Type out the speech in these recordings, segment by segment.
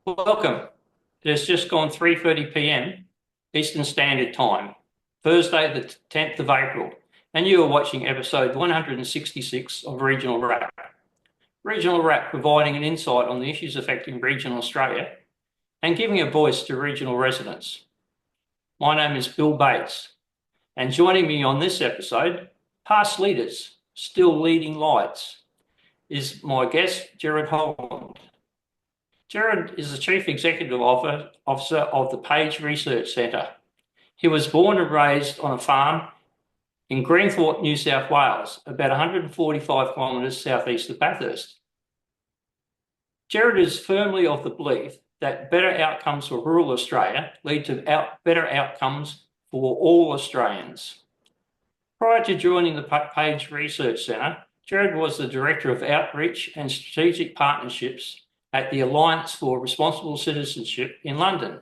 Welcome. It has just gone 3:30 p.m. Eastern Standard Time, Thursday the 10th of April, and you are watching episode 166 of Regional Wrap. Regional Wrap providing an insight on the issues affecting regional Australia and giving a voice to regional residents. My name is Bill Bates, and joining me on this episode, past leaders, still leading lights, is my guest, Gerard Holland. Gerard is the Chief Executive Officer of the Page Research Centre. He was born and raised on a farm in Greenthorpe, New South Wales, about 145 kilometres southeast of Bathurst. Gerard is firmly of the belief that better outcomes for rural Australia lead to better outcomes for all Australians. Prior to joining the Page Research Centre, Gerard was the Director of Outreach and Strategic Partnerships at the Alliance for Responsible Citizenship in London.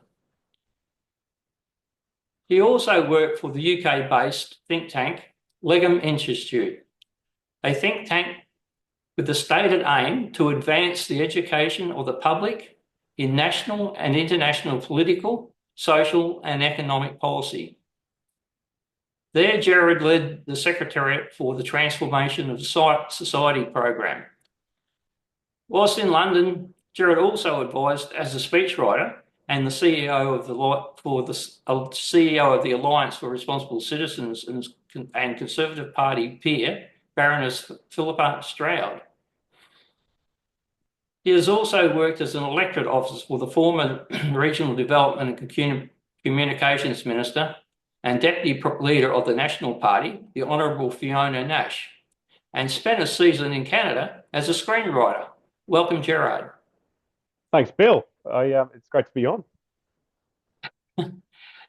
He also worked for the UK-based think tank Legum Institute, a think tank with the stated aim to advance the education of the public in national and international political, social and economic policy. There, Gerard led the Secretariat for the Transformation of Society program. Whilst in London, Gerard also advised as a speechwriter and the CEO of the Alliance for Responsible Citizens and Conservative Party peer, Baroness Philippa Stroud. He has also worked as an electorate officer for the former Regional Development and Communications Minister and Deputy Leader of the National Party, the Honourable Fiona Nash, and spent a season in Canada as a screenwriter. Welcome, Gerard. Thanks, Bill. It's great to be on.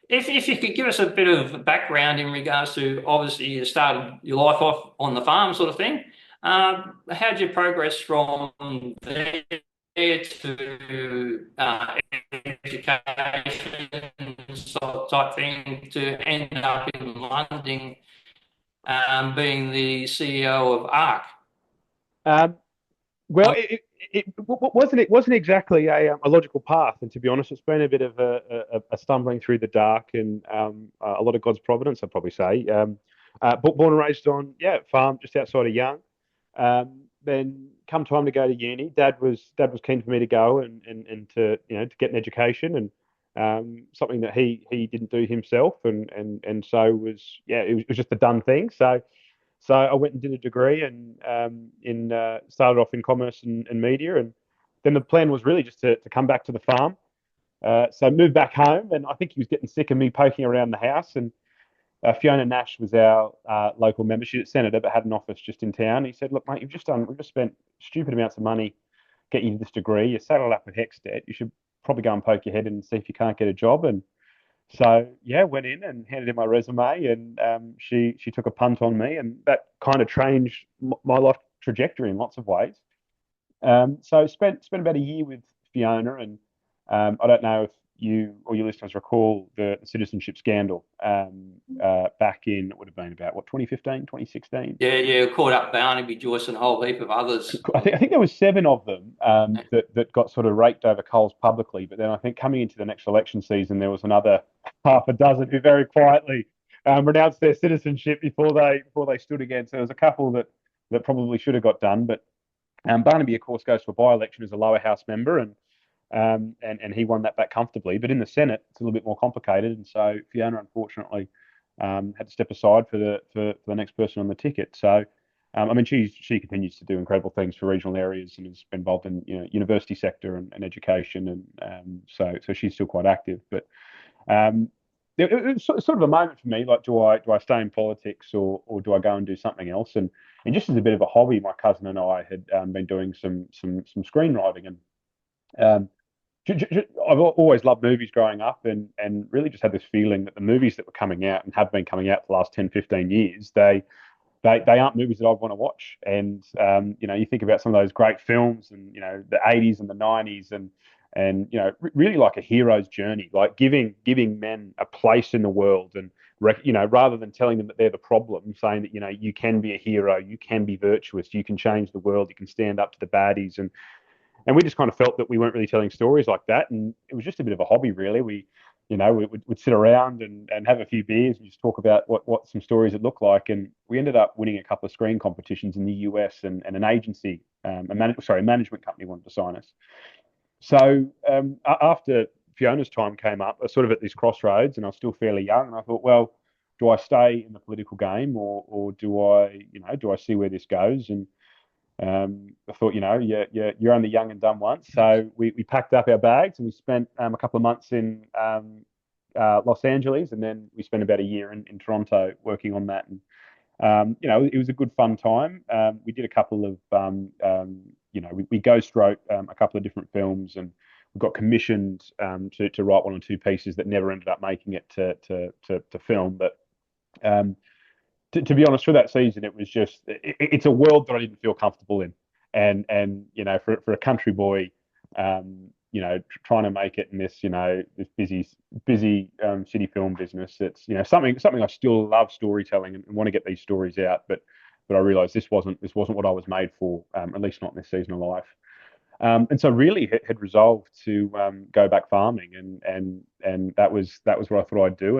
If you could give us a bit of background in regards to, obviously, you started your life off on the farm sort of thing. How did you progress from there to education type thing to end up in London, being the CEO of ARC? Um, well, it wasn't exactly a logical path, and to be honest, it's been a bit of a stumbling through the dark and a lot of God's providence, I'd probably say. Born and raised on farm just outside of Young. Then come time to go to uni, Dad was keen for me to go and to to get an education and something that he didn't do himself and so it was just a done thing. So I went and did a degree and started off in commerce and media, and then the plan was really just to come back to the farm. So I moved back home, and I think he was getting sick of me poking around the house. And Fiona Nash was our local member. She's a senator, but had an office just in town. He said, "Look, mate, we've just spent stupid amounts of money getting you this degree. You're saddled up with HECS debt. You should probably go and poke your head in and see if you can't get a job." And so went in and handed in my resume, and she took a punt on me, and that kind of changed my life trajectory in lots of ways. So spent about a year with Fiona, and I don't know if you or your listeners recall the citizenship scandal back in, it would have been about what, 2015, 2016. Yeah, caught up Barnaby, Joyce, and a whole heap of others. I think there was seven of them that got sort of raked over coals publicly, but then I think coming into the next election season, there was another half a dozen who very quietly renounced their citizenship before they stood again. So there was a couple that probably should have got done, but Barnaby, of course, goes to a by-election as a lower house member, and he won that back comfortably. But in the Senate, it's a little bit more complicated, and so Fiona, unfortunately, had to step aside for the next person on the ticket. So, I mean, she continues to do incredible things for regional areas and has been involved in university sector and education, and so she's still quite active. But it was sort of a moment for me, like, do I stay in politics or do I go and do something else? And just as a bit of a hobby, my cousin and I had been doing some screenwriting, and um, I've always loved movies growing up, and really just had this feeling that the movies that were coming out and have been coming out for the last 10, 15 years, they aren't movies that I want to watch. And you think about some of those great films, and the 80s and the 90s, and really like a hero's journey, like giving men a place in the world, and rather than telling them that they're the problem, saying that you can be a hero, you can be virtuous, you can change the world, you can stand up to the baddies. And we just kind of felt that we weren't really telling stories like that, and it was just a bit of a hobby, really. We'd sit around and have a few beers and just talk about what some stories would look like. And we ended up winning a couple of screen competitions in the US, and an agency, a management company wanted to sign us. So after Fiona's time came up, I was sort of at this crossroads, and I was still fairly young, and I thought, well, do I stay in the political game, or do I see where this goes? And I thought, you're only young and dumb once. So we packed up our bags and we spent a couple of months in Los Angeles, and then we spent about a year in Toronto working on that. And it was a good fun time. We did a couple of, we ghost wrote a couple of different films, and we got commissioned to write one or two pieces that never ended up making it to film. But to be honest, for that season, it was it's a world that I didn't feel comfortable in, and for a country boy, trying to make it in this busy city film business, it's something I still love storytelling and want to get these stories out, but I realised this wasn't what I was made for, at least not in this season of life. And so really had resolved to go back farming, and that was what I thought I'd do.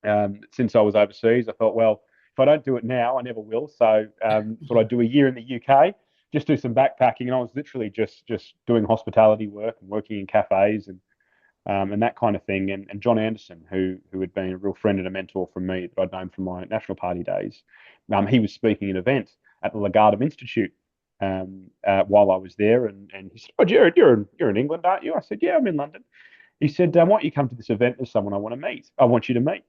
And since I was overseas, I thought, well, if I don't do it now, I never will. So thought I'd do a year in the UK, just do some backpacking, and I was literally just doing hospitality work and working in cafes and that kind of thing. And John Anderson, who had been a real friend and a mentor from me that I'd known from my National Party days, he was speaking at an event at the Legardum Institute while I was there, and he said, "Oh, Gerard, you're in England, aren't you?" I said, "Yeah, I'm in London." He said, "Why don't you come to this event? There's someone I want to meet. I want you to meet."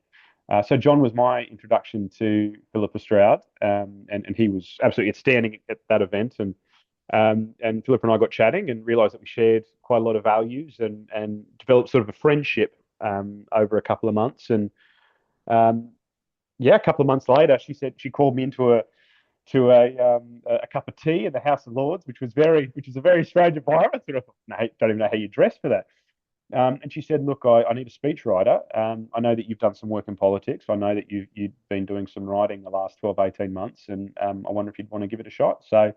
So John was my introduction to Philippa Stroud, and he was absolutely outstanding at that event. And Philippa and I got chatting and realised that we shared quite a lot of values, and developed sort of a friendship over a couple of months. And yeah, a couple of months later, she called me into a cup of tea in the House of Lords, which was a very strange environment. Sort of, no, don't even know how you dress for that. And she said, "Look, I need a speechwriter. I know that you've done some work in politics. I know that you've been doing some writing the last 12, 18 months, and I wonder if you'd want to give it a shot." So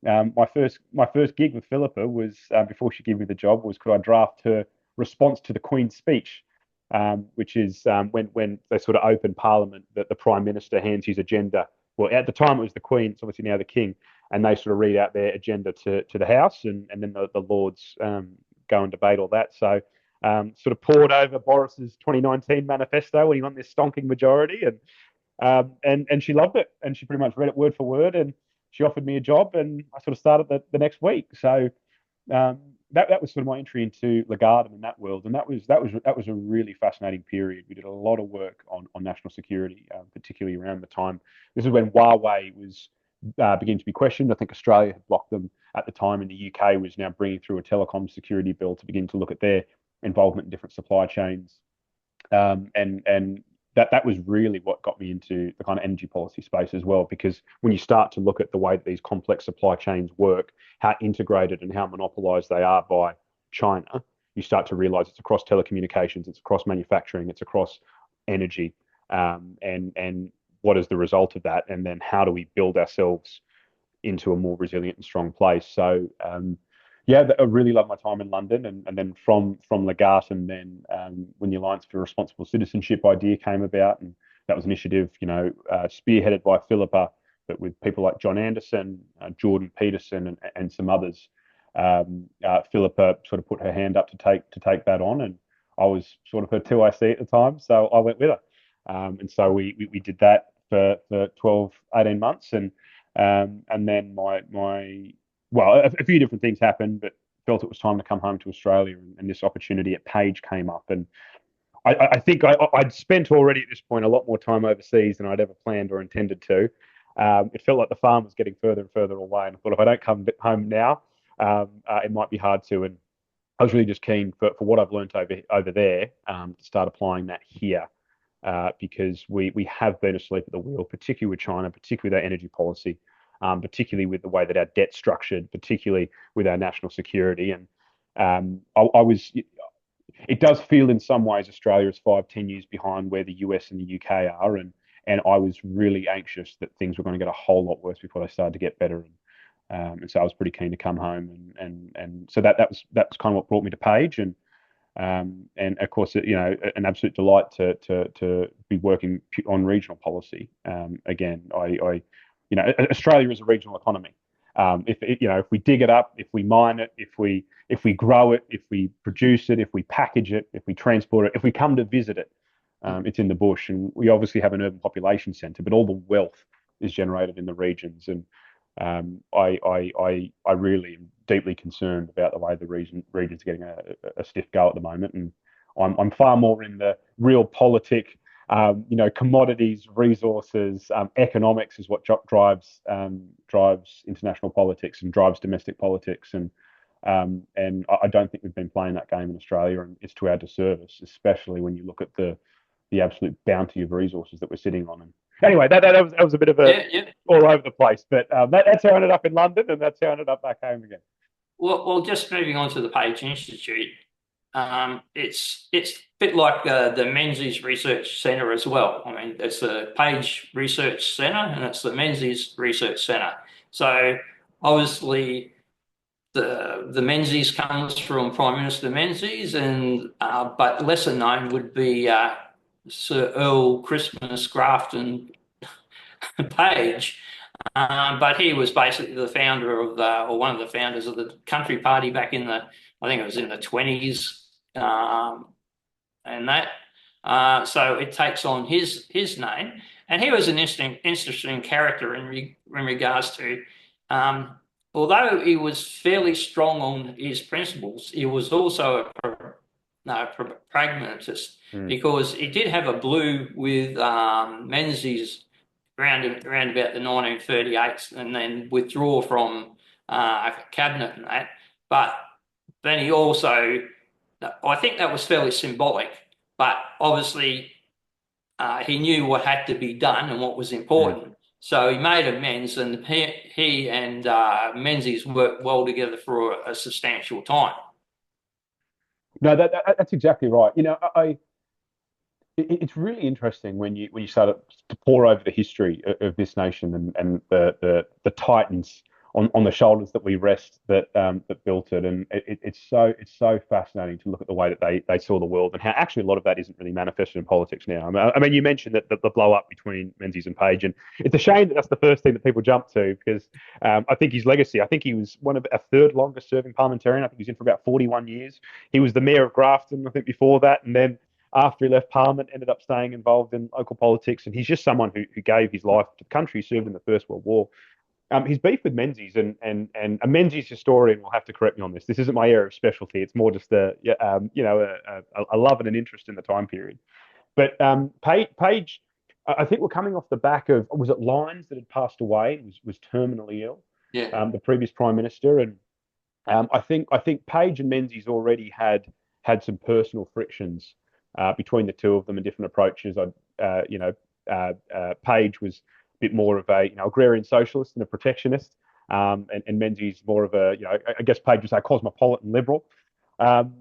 my first gig with Philippa was, before she gave me the job, was could I draft her response to the Queen's speech, which is when they sort of open Parliament, that the Prime Minister hands his agenda. Well, at the time it was the Queen, it's obviously now the King, and they sort of read out their agenda to the House, and then the Lords go and debate all that. So sort of poured over Boris's 2019 manifesto when he won this stonking majority, and she loved it, and she pretty much read it word for word, and she offered me a job, and I sort of started the next week. So that was sort of my entry into Legardum in that world, and that was a really fascinating period. We did a lot of work on national security, particularly around the time. This is when Huawei was beginning to be questioned. I think Australia had blocked them at the time, and the UK was now bringing through a telecom security bill to begin to look at their involvement in different supply chains. And that was really what got me into the kind of energy policy space as well, because when you start to look at the way that these complex supply chains work, how integrated and how monopolized they are by China, you start to realize it's across telecommunications, it's across manufacturing, it's across energy, and what is the result of that, and then how do we build ourselves into a more resilient and strong place. So yeah, I really loved my time in London, and then from Legarton, then when the Alliance for Responsible Citizenship idea came about, and that was an initiative, spearheaded by Philippa, but with people like John Anderson, Jordan Peterson, and some others. Philippa sort of put her hand up to take that on, and I was sort of her 2IC at the time, so I went with her. And so we did that for 12, 18 months, and then a few different things happened, but felt it was time to come home to Australia, and this opportunity at Page came up, and I think I'd spent already at this point a lot more time overseas than I'd ever planned or intended to. It felt like the farm was getting further and further away, and I thought if I don't come home now, it might be hard to. And I was really just keen for what I've learned over there, to start applying that here, because we have been asleep at the wheel, particularly with China, particularly with our energy policy, particularly with the way that our debt's structured, particularly with our national security. And it does feel in some ways Australia is 5, 10 years behind where the US and the UK are, and I was really anxious that things were going to get a whole lot worse before they started to get better. And so I was pretty keen to come home, and so that was kind of what brought me to Page, and of course, an absolute delight to be working on regional policy. Again, Australia is a regional economy. If we dig it up, if we mine it, if we grow it, if we produce it, if we package it, if we transport it, if we come to visit it, it's in the bush. And we obviously have an urban population centre, but all the wealth is generated in the regions. And I really am deeply concerned about the way the region's getting a stiff go at the moment. And I'm far more in the real politic, commodities, resources, economics is what drives international politics and drives domestic politics. And I don't think we've been playing that game in Australia, and it's to our disservice, especially when you look at the absolute bounty of resources that we're sitting on. And anyway, that was a bit of a all over the place, but that's how I ended up in London, and that's how I ended up back home again. Well, just moving on to the Page Institute, it's a bit like the Menzies Research Centre as well. I mean, it's the Page Research Centre and it's the Menzies Research Centre. So obviously, the Menzies comes from Prime Minister Menzies, and but lesser known would be Sir Earl Christmas Grafton Page. But he was basically the founder of or one of the founders of the Country Party back in I think it was in the 20s, and that. So it takes on his name, and he was an interesting character in regards to, although he was fairly strong on his principles, he was also a pragmatist because he did have a blue with Menzies around about the 1938s and then withdraw from cabinet and that. But then he also, I think that was fairly symbolic, but obviously he knew what had to be done and what was important. So he made amends, and he and Menzies worked well together for a substantial time. No, that's exactly right. It's really interesting when you start to pore over the history of this nation and the titans on the shoulders that we rest that built it, and it's so fascinating to look at the way that they saw the world and how actually a lot of that isn't really manifested in politics now. I mean, you mentioned that the blow up between Menzies and Page, and it's a shame that that's the first thing that people jump to because I think his legacy. I think he was one of a third longest serving parliamentarian. I think he was in for about 41 years. He was the mayor of Grafton, I think, before that, and then after he left Parliament, ended up staying involved in local politics, and he's just someone who gave his life to the country, served in the First World War. His beef with Menzies, and a Menzies historian will have to correct me on this. This isn't my area of specialty. It's more just a love and an interest in the time period. But Page, I think we're coming off the back of, was it Lyons that had passed away, was terminally ill? Yeah. The previous Prime Minister, and I think Page and Menzies already had some personal frictions between the two of them and different approaches. Page was a bit more of a agrarian socialist and a protectionist, and Menzies more of a I guess Page was a cosmopolitan liberal. Lyons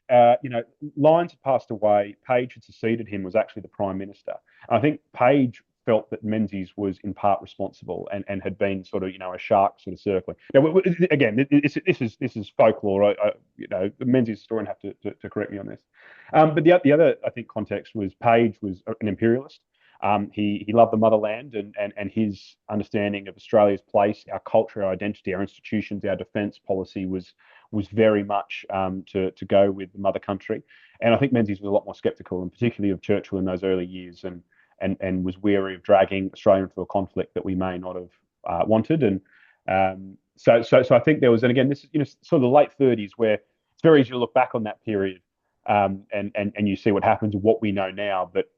had passed away. Page had succeeded him, was actually the Prime Minister. I think Page felt that Menzies was in part responsible and had been sort of a shark sort of circling. Now, again, this is folklore. The Menzies historian have to correct me on this. But the other I think context was Page was an imperialist. He loved the motherland, and his understanding of Australia's place, our culture, our identity, our institutions, our defence policy was very much to go with the mother country. And I think Menzies was a lot more sceptical, and particularly of Churchill in those early years, and was wary of dragging Australia into a conflict that we may not have wanted. And so I think there was, and again, this is sort of the late 30s, where it's very easy to look back on that period, and you see what happens and what we know now. But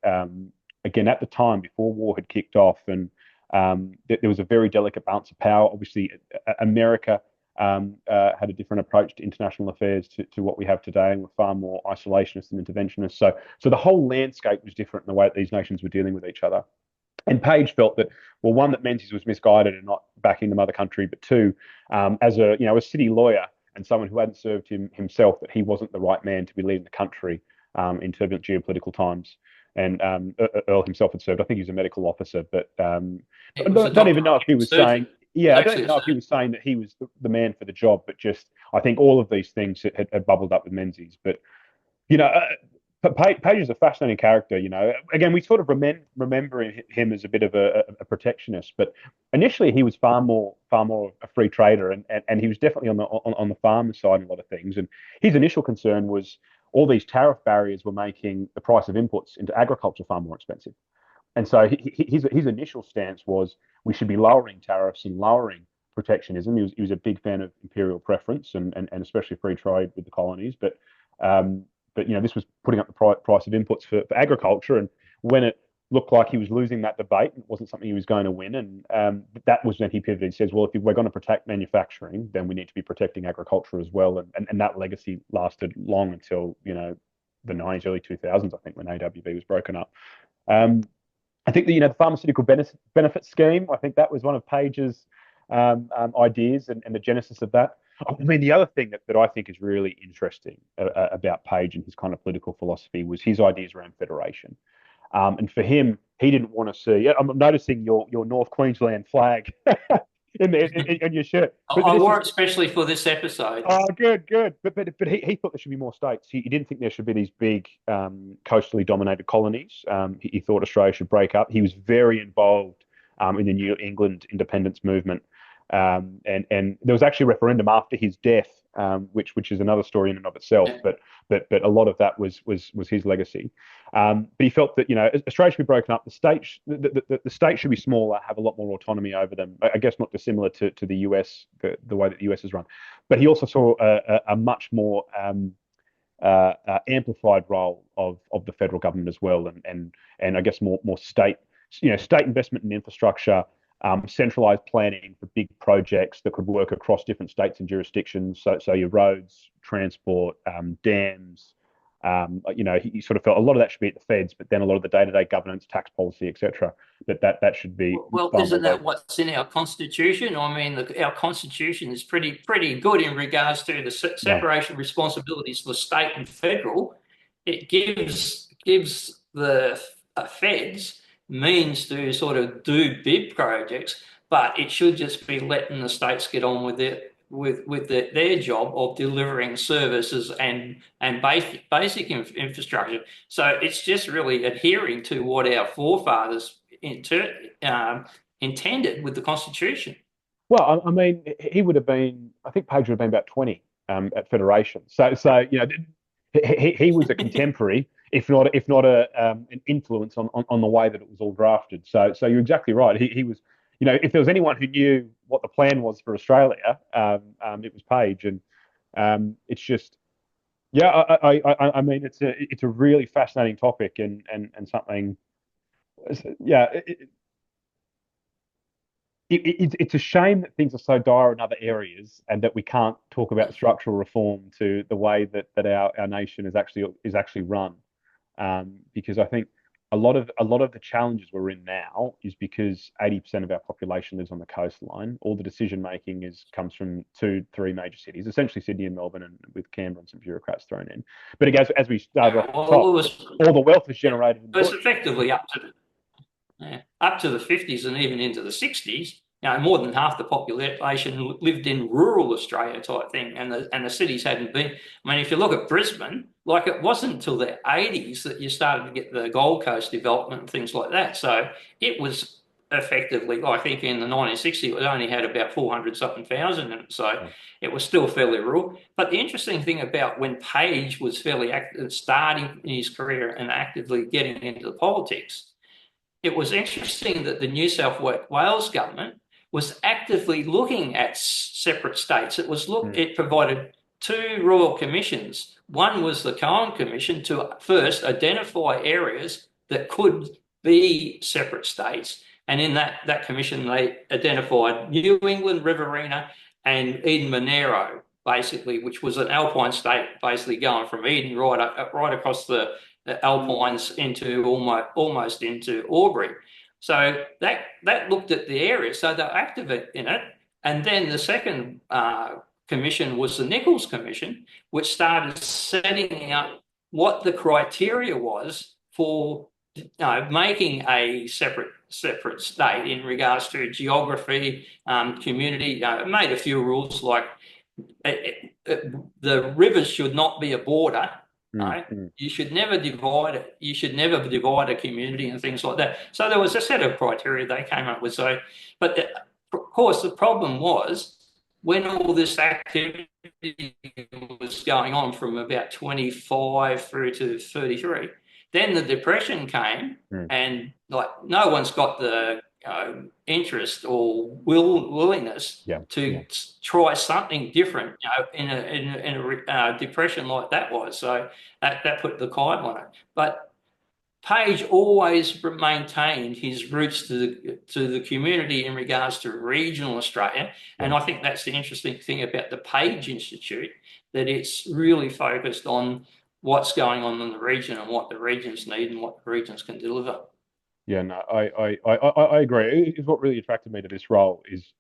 again, at the time before war had kicked off, and there was a very delicate balance of power. Obviously, America had a different approach to international affairs to what we have today, and were far more isolationist and interventionist. So the whole landscape was different in the way that these nations were dealing with each other. And Page felt that, well, one, that Menzies was misguided and not backing the mother country, but two, as a city lawyer and someone who hadn't served himself, that he wasn't the right man to be leading the country in turbulent geopolitical times. And Earl himself had served. I think he was a medical officer, but I don't even know if he was saying. yeah, was I don't actually even the know if he same. was saying that he was the man for the job, but just I think all of these things had bubbled up with Menzies. But you know, Page is a fascinating character. You know, again, we sort of remember him as a bit of a protectionist, but initially he was far more a free trader, and he was definitely on the farmer side in a lot of things. And his initial concern was all these tariff barriers were making the price of inputs into agriculture far more expensive. And so his initial stance was we should be lowering tariffs and lowering protectionism. He was a big fan of imperial preference and especially free trade with the colonies. Um, but you know, this was putting up the price of inputs for agriculture. And when it looked like he was losing that debate, it wasn't something he was going to win. And that was when he pivoted. He says, well, if we're going to protect manufacturing, then we need to be protecting agriculture as well. And that legacy lasted long until, you know, the 90s, early 2000s, I think, when AWB was broken up. Um, I think that the pharmaceutical benefit scheme. I think that was one of Page's ideas and the genesis of that. I mean, the other thing that I think is really interesting about Page and his kind of political philosophy was his ideas around federation. And for him, he didn't want to see. I'm noticing your North Queensland flag in your shirt, but I this wore is it especially for this episode. oh, good, good. But he thought there should be more states. He didn't think there should be these big coastally dominated colonies. He thought Australia should break up. He was very involved in the New England independence movement. And there was actually a referendum after his death, which is another story in and of itself. Yeah. But a lot of that was his legacy. But he felt that Australia should be broken up. The state should be smaller, have a lot more autonomy over them. I guess not dissimilar to the US, the way that the US is run. But he also saw a much more amplified role of the federal government as well, and I guess more state state investment in infrastructure, centralized planning for big projects that could work across different states and jurisdictions. So your roads, transport, dams. He sort of felt a lot of that should be at the feds, but then a lot of the day-to-day governance, tax policy, etc. That should be Well, far more isn't that local. what's in our constitution? I mean, our constitution is pretty good in regards to the Yeah, separation of responsibilities for state and federal. It gives the feds means to sort of do big projects, but it should just be letting the states get on with it with their job of delivering services and basic infrastructure. So it's just really adhering to what our forefathers intended with the Constitution. well, I mean, he would have been. I think Page would have been about 20 at Federation. So he was a contemporary, if not an influence on the way that it was all drafted. So you're exactly right. He was, if there was anyone who knew what the plan was for Australia, it was Page, and it's just yeah. I mean, it's a really fascinating topic and something. Yeah, it's a shame that things are so dire in other areas and that we can't talk about structural reform to the way that our nation is actually run. Because I think a lot of the challenges we're in now is because 80% of our population lives on the coastline. All the decision making comes from two, three major cities, essentially Sydney and Melbourne, and with Canberra and some bureaucrats thrown in. But again, as we started off at the Well, top, all the wealth is generated in the it was bush. effectively up to the 50s and even into the 60s. More than half the population lived in rural Australia type thing, and the cities hadn't been. I mean, if you look at Brisbane, like it wasn't until the 80s that you started to get the Gold Coast development and things like that. So it was effectively, I think in the 1960s, it only had about 400 something thousand in it. So Yeah. it was still fairly rural. But the interesting thing about when Page was fairly active, starting in his career and actively getting into the politics, it was interesting that the New South Wales government was actively looking at separate states. Mm. It provided two royal commissions. One was the Cohen Commission to first identify areas that could be separate states, and in that commission they identified New England, Riverina, and Eden Monaro, basically, which was an alpine state, basically going from Eden right across the Alpines into almost into Albury. So that looked at the area, so they're active in it. And then the second commission was the Nichols Commission, which started setting out what the criteria was for making a separate state in regards to geography, community. It made a few rules like the rivers should not be a border. Mm, Right? mm. You should never divide it. You should never divide a community and things like that. So there was a set of criteria they came up with. So, but of course, the problem was when all this activity was going on from about 25 through to 33, then the depression came, Mm. and like no one's got the interest or willingness Yeah, yeah, to try something different, in a depression like that was. So that put the climb on it. But Page always maintained his roots to the community in regards to regional Australia, yeah. and I think that's the interesting thing about the Page Institute, that it's really focused on what's going on in the region and what the regions need and what the regions can deliver. Yeah, no, I agree. It's what really attracted me to this role is,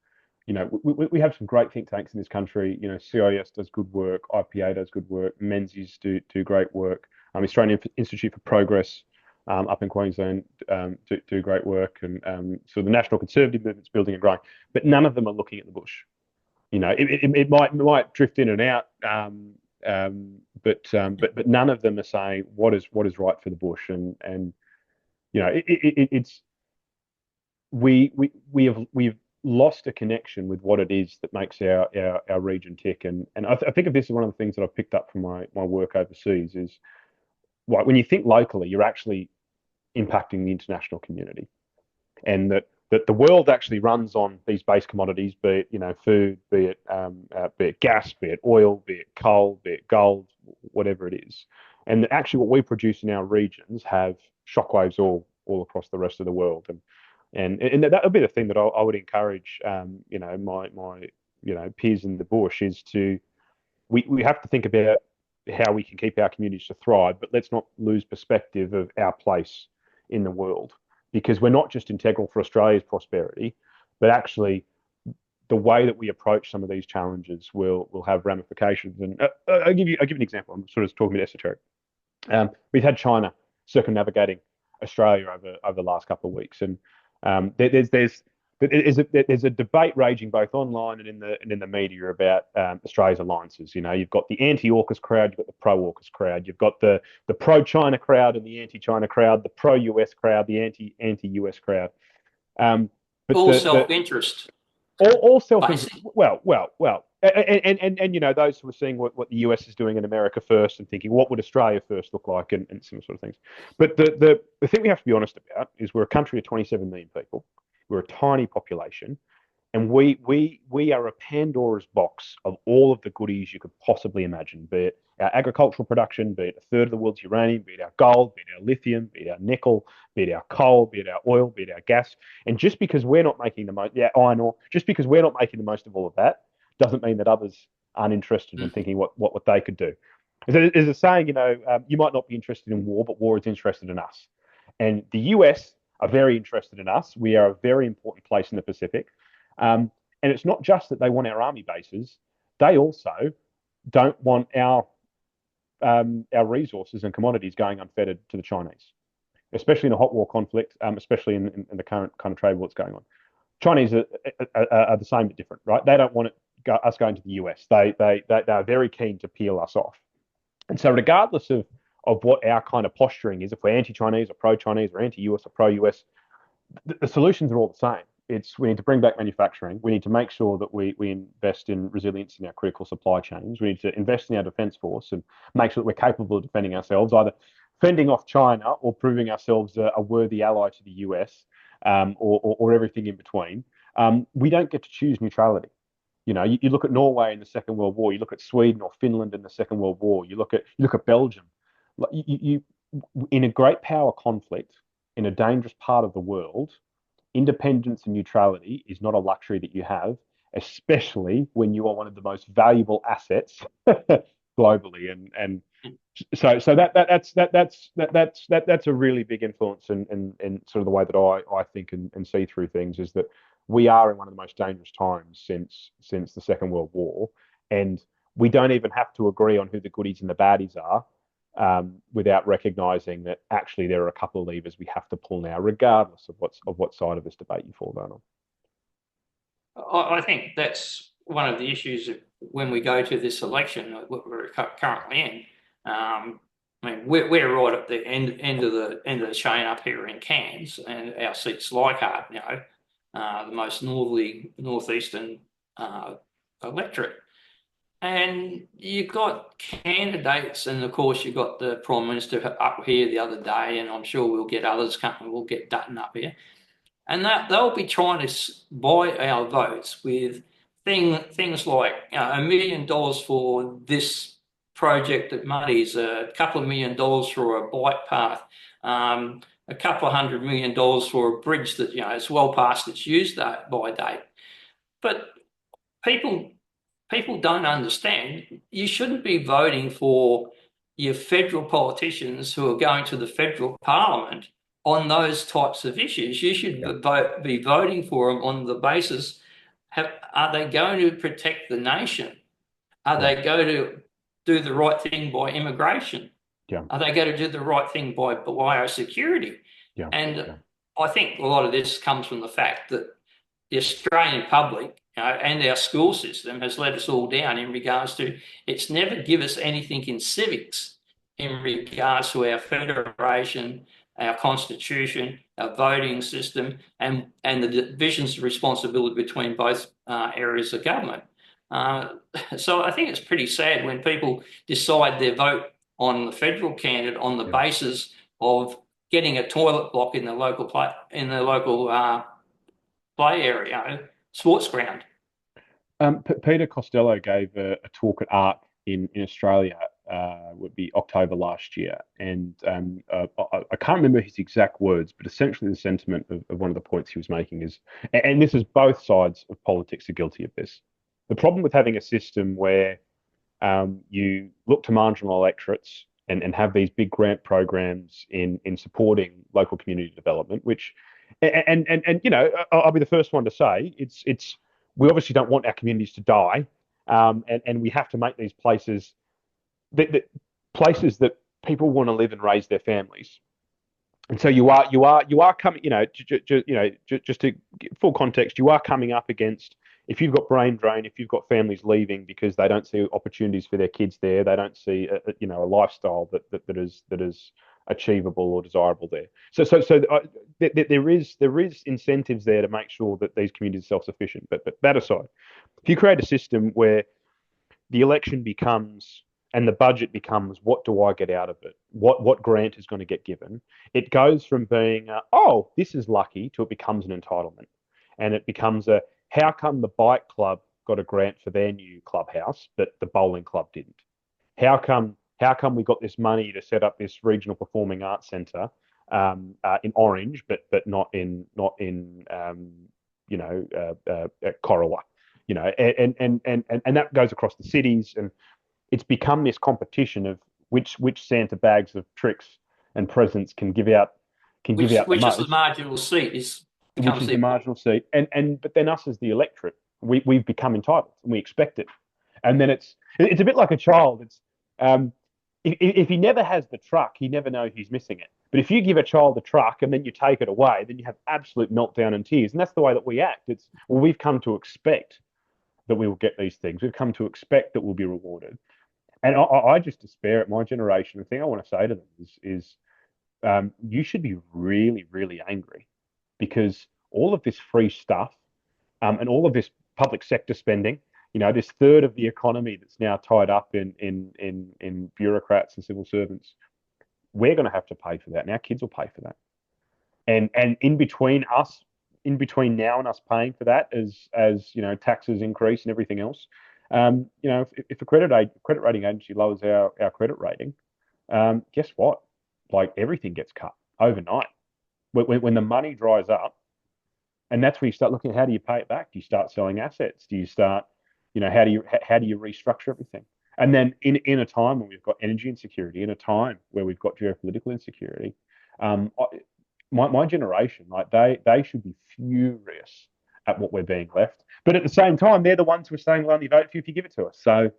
we have some great think tanks in this country. CIS does good work, IPA does good work, Menzies do great work. Australian Institute for Progress up in Queensland do great work, and so the National Conservative movement's building and growing, but none of them are looking at the bush. It might drift in and out, but none of them are saying what is right for the bush, and it's we've lost a connection with what it is that makes our region tick. And I think of this as one of the things that I've picked up from my work overseas is, like, when you think locally, you're actually impacting the international community, and that the world actually runs on these base commodities, be it food, be it gas, be it oil, be it coal, be it gold, whatever it is, and actually what we produce in our regions have shockwaves all across the rest of the world. And that would be the thing that I would encourage, my peers in the bush, is we have to think about how we can keep our communities to thrive, but let's not lose perspective of our place in the world, because we're not just integral for Australia's prosperity, but actually the way that we approach some of these challenges will have ramifications. And I'll give you an example. I'm sort of talking about esoteric. We've had China circumnavigating Australia over the last couple of weeks, and there's a debate raging both online and in the media about Australia's alliances. You've got the anti-AUKUS crowd, you've got the pro-AUKUS crowd, you've got the pro-China crowd and the anti-China crowd, the pro-US crowd, the anti-US crowd. But All the self-interest, all self basically. well, and those who are seeing what the US is doing in America first and thinking what would Australia first look like, and some sort of things. But the thing we have to be honest about is we're a country of 27 million people. We're a tiny population, and we are a Pandora's box of all of the goodies you could possibly imagine, be it our agricultural production, be it a third of the world's uranium, be it our gold, be it our lithium, be it our nickel, be it our coal, be it our oil, be it our gas. And just because we're not making the most, yeah, iron ore, just because we're not making the most of all of that, doesn't mean that others aren't interested in thinking what they could do. There's a saying, you might not be interested in war, but war is interested in us. And the US are very interested in us. We are a very important place in the Pacific. And it's not just that they want our army bases; they also don't want our resources and commodities going unfettered to the Chinese, especially in a hot war conflict, especially in the current kind of trade war that's going on. Chinese are the same but different, right? They don't want us going to the US. They are very keen to peel us off. And so, regardless of what our kind of posturing is, if we're anti-Chinese or pro-Chinese or anti-US or pro-US, the solutions are all the same. We need to bring back manufacturing. We need to make sure that we invest in resilience in our critical supply chains. We need to invest in our defence force and make sure that we're capable of defending ourselves, either fending off China or proving ourselves a worthy ally to the US, or everything in between. We don't get to choose neutrality. You look at Norway in the Second World War. You look at Sweden or Finland in the Second World War. You look at Belgium. In a great power conflict in a dangerous part of the world, independence and neutrality is not a luxury that you have, especially when you are one of the most valuable assets globally. And so that's a really big influence in sort of the way that I think and see through things, is that we are in one of the most dangerous times since the Second World War, and we don't even have to agree on who the goodies and the baddies are. without recognising that actually there are a couple of levers we have to pull now, regardless of what side of this debate you fall down on. I think that's one of the issues when we go to this election that we're currently in. I mean, we're right at the end of the chain up here in Cairns, and our seat's Leichhardt, the most northeastern electorate. And you've got candidates, and of course you've got the Prime Minister up here the other day, and I'm sure we'll get others coming. We'll get Dutton up here, and they'll be trying to buy our votes with things like $1 million for this project at Muddy's, a couple of $1 million for a bike path, a couple of $100 million for a bridge that it's well past its use by date. But people don't understand. You shouldn't be voting for your federal politicians who are going to the federal parliament on those types of issues. You should be voting for them on the basis, are they going to protect the nation? Are they going to do the right thing by immigration? Are they going to do the right thing by biosecurity? And I think a lot of this comes from the fact that the Australian public and our school system has let us all down in regards to it's never give us anything in civics in regards to our federation, our constitution, our voting system, and the divisions of responsibility between both areas of government. So I think it's pretty sad when people decide their vote on the federal candidate on the basis of getting a toilet block in the local play area, sports ground. Peter Costello gave a talk at ARC in Australia, would be October last year, and I can't remember his exact words, but essentially the sentiment of one of the points he was making is, and this is both sides of politics are guilty of this. The problem with having a system where you look to marginal electorates and have these big grant programs in supporting local community development, which and I'll be the first one to say it's we obviously don't want our communities to die, and we have to make these places places that people want to live and raise their families. And so you are coming, just to full context, you are coming up against, if you've got brain drain, if you've got families leaving because they don't see opportunities for their kids there, they don't see a lifestyle that is achievable or desirable there. So there is incentives there to make sure that these communities are self-sufficient. But that aside, if you create a system where the election becomes and the budget becomes, what do I get out of it? What grant is going to get given? It goes from being, this is lucky, to it becomes an entitlement. And it becomes how come the bike club got a grant for their new clubhouse, but the bowling club didn't? How come we got this money to set up this regional performing arts centre in Orange, but not in Corowa? And that goes across the cities, and it's become this competition of which Santa bags of tricks and presents can give out the most. Which is the marginal seat the marginal seat, but then us as the electorate, we've become entitled and we expect it, and then it's a bit like a child. It's if he never has the truck, he never knows he's missing it. But if you give a child a truck and then you take it away, then you have absolute meltdown and tears, and that's the way that we act. We've come to expect that we will get these things. We've come to expect that we'll be rewarded. And I just despair at my generation. The thing I want to say to them is you should be really, really angry, because all of this free stuff and all of this public sector spending, this third of the economy that's now tied up in bureaucrats and civil servants, we're going to have to pay for that, and our kids will pay for that. And in between now and us paying for that, as taxes increase and everything else, if a credit rating agency lowers our credit rating, guess what? Like, everything gets cut overnight. When the money dries up, and that's where you start looking at, how do you pay it back? Do you start selling assets? Do you start, how do you restructure everything? And then in a time when we've got energy insecurity, in a time where we've got geopolitical insecurity, my generation, like they should be furious at what we're being left. But at the same time, they're the ones who are saying, we'll only vote for you if you give it to us. So,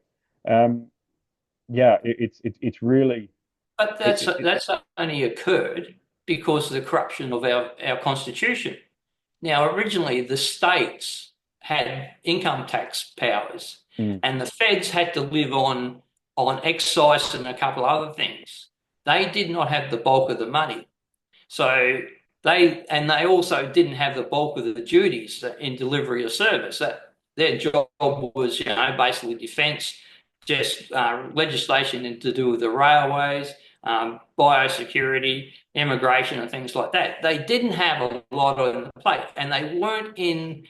it's really, But It, it, that's only occurred because of the corruption of our constitution. Now, originally, the states had income tax powers, mm, and the feds had to live on excise and a couple other things. They did not have the bulk of the money, so they also didn't have the bulk of the duties in delivery of service. That their job was, basically defence, just legislation to do with the railways, biosecurity, immigration, and things like that. They didn't have a lot on the plate, and they weren't in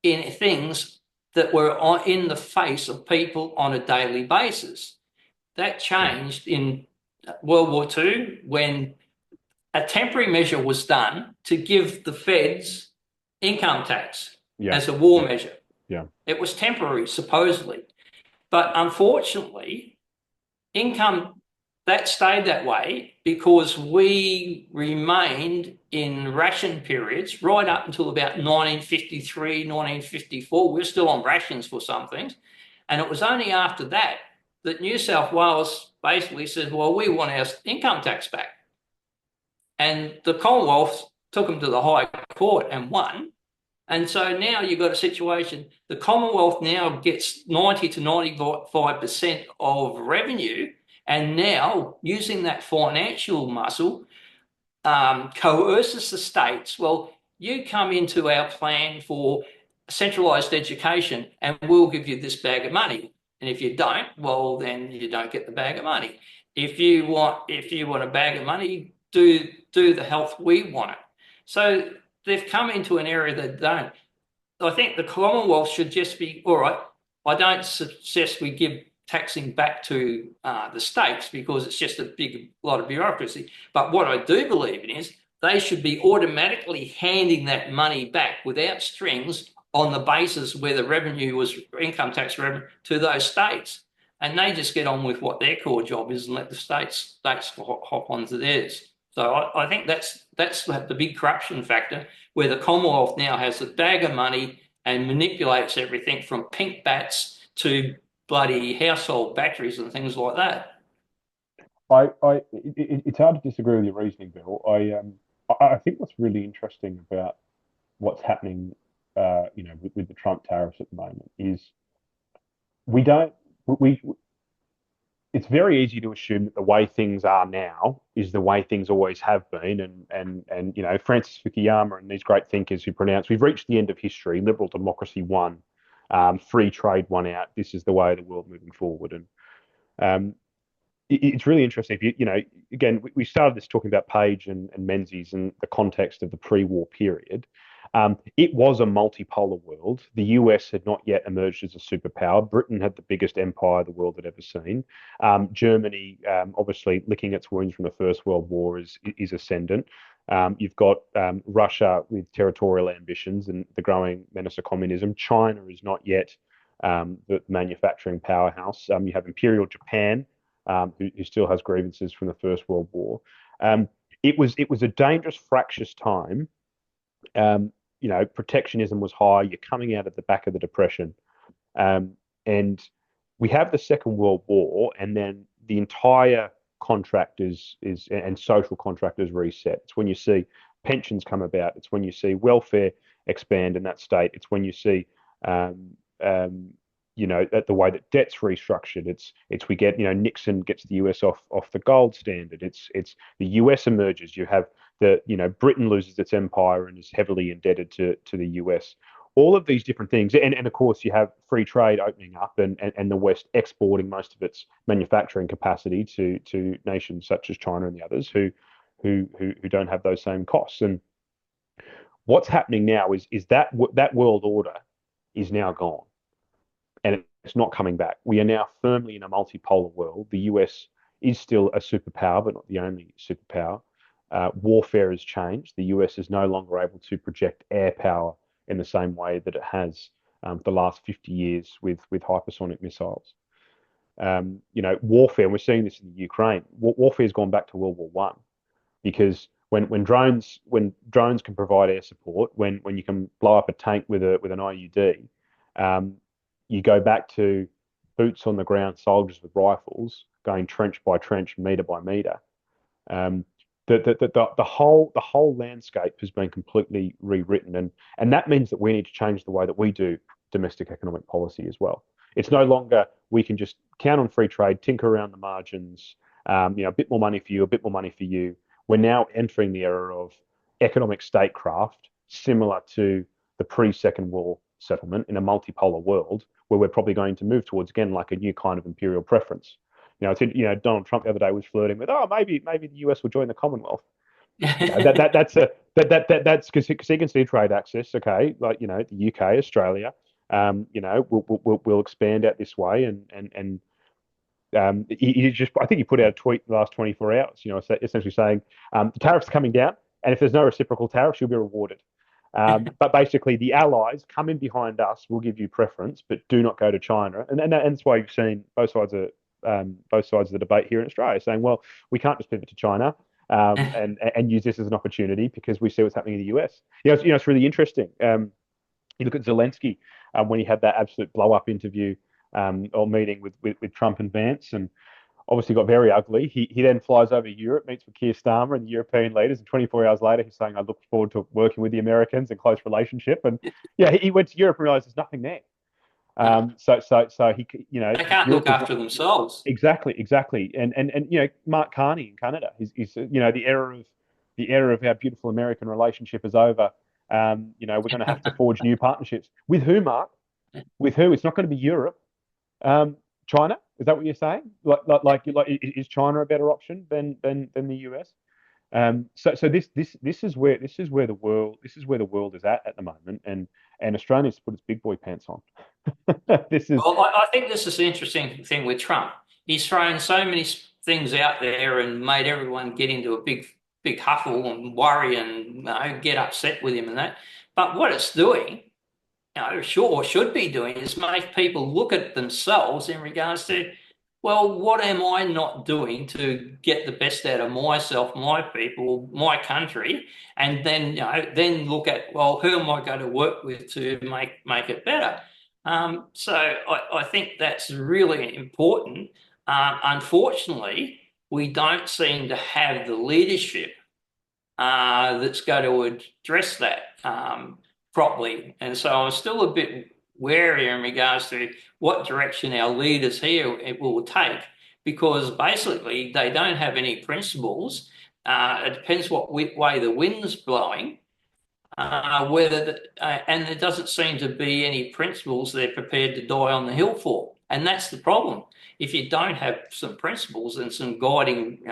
things that were in the face of people on a daily basis. That yeah, changed in World War II when a temporary measure was done to give the feds income tax yeah, as a war yeah, measure. yeah, It was temporary, supposedly. But unfortunately, income that stayed that way because we remained in ration periods right up until about 1953, 1954. We're still on rations for some things. And it was only after that that New South Wales basically said, well, we want our income tax back. And the Commonwealth took them to the High Court and won. And so now you've got a situation, the Commonwealth now gets 90 to 95% of revenue. And now, using that financial muscle, coerces the states. Well, you come into our plan for centralised education and we'll give you this bag of money. And if you don't, well, then you don't get the bag of money. If you want a bag of money, do the health we want it. So they've come into an area that don't. I think the Commonwealth should just be all right. I don't suggest we give taxing back to the states because it's just a lot of bureaucracy. But what I do believe in is they should be automatically handing that money back without strings on the basis where the revenue was income tax revenue to those states. And they just get on with what their core job is and let the states hop onto theirs. So I think that's the big corruption factor where the Commonwealth now has a bag of money and manipulates everything from pink bats to bloody household batteries and things like that. it's hard to disagree with your reasoning, Bill. I think what's really interesting about what's happening, with the Trump tariffs at the moment is we don't we it's very easy to assume that the way things are now is the way things always have been, and Francis Fukuyama and these great thinkers who pronounce we've reached the end of history, liberal democracy won, free trade won out. This is the way of the world moving forward, and um, it's really interesting. If again, we started this talking about Page and Menzies and the context of the pre-war period. It was a multipolar world. The US had not yet emerged as a superpower. Britain had the biggest empire the world had ever seen. Germany, obviously, licking its wounds from the First World War, is ascendant. You've got Russia with territorial ambitions and the growing menace of communism. China is not yet the manufacturing powerhouse. You have Imperial Japan, who still has grievances from the First World War. It was a dangerous, fractious time. Protectionism was high. You're coming out at the back of the Depression, and we have the Second World War, and then the entire contract is and social contract is reset. It's when you see pensions come about. It's when you see welfare expand in that state. It's when you see um, um, at the way that debt's restructured. It's we get Nixon gets the US off the gold standard. It's the US emerges. You have Britain loses its empire and is heavily indebted to the US. All of these different things, and of course you have free trade opening up and the West exporting most of its manufacturing capacity to nations such as China and the others who don't have those same costs. And what's happening now is that world order is now gone and it's not coming back. We are now firmly in a multipolar world. The US is still a superpower, but not the only superpower. Warfare has changed. The US is no longer able to project air power in the same way that it has for the last 50 years with hypersonic missiles. Warfare, and we're seeing this in the Ukraine. Warfare has gone back to World War One because when drones can provide air support, when you can blow up a tank with an IUD, um, you go back to boots on the ground soldiers with rifles going trench by trench, meter by meter. Um, the whole landscape has been completely rewritten, and that means that we need to change the way that we do domestic economic policy as well. It's no longer we can just count on free trade, tinker around the margins, a bit more money for you, a bit more money for you. We're now entering the era of economic statecraft, similar to the pre-Second War settlement in a multipolar world, where we're probably going to move towards again like a new kind of imperial preference. Donald Trump the other day was flirting with, oh, maybe the US will join the Commonwealth. That's because he can see trade access. Okay, like the UK, Australia, we'll expand out this way, and he just I think he put out a tweet the last 24 hours, essentially saying the tariffs are coming down, and if there's no reciprocal tariffs, you'll be rewarded. But basically, the allies come in behind us. We'll give you preference, but do not go to China. And that's why you've seen both sides of the debate here in Australia saying, well, we can't just pivot to China and use this as an opportunity because we see what's happening in the US. It's really interesting. You look at Zelensky when he had that absolute blow up interview or meeting with Trump and Vance, and obviously got very ugly. He then flies over Europe, meets with Keir Starmer and the European leaders, and 24 hours later, he's saying, I look forward to working with the Americans in close relationship. And yeah, he went to Europe and realized there's nothing there. So he, They can't Europe look was not after themselves. exactly. And Mark Carney in Canada, he's the era of our beautiful American relationship is over. We're going to have to forge new partnerships with who, Mark? With who? It's not going to be Europe. China? Is that what you're saying? Is China a better option than the US? So this is where the world is at the moment, and Australia's put its big boy pants on. This is Well, I think this is the interesting thing with Trump. He's thrown so many things out there and made everyone get into a big huffle and worry and get upset with him and that. But what it's doing, should be doing, is make people look at themselves in regards to, well, what am I not doing to get the best out of myself, my people, my country, and then look at, well, who am I going to work with to make it better? So I think that's really important. Unfortunately, we don't seem to have the leadership that's going to address that properly. And so I'm still a bit wary in regards to what direction our leaders here it will take, because basically they don't have any principles. It depends what way the wind's blowing. And there doesn't seem to be any principles they're prepared to die on the hill for, and that's the problem. If you don't have some principles and some guiding,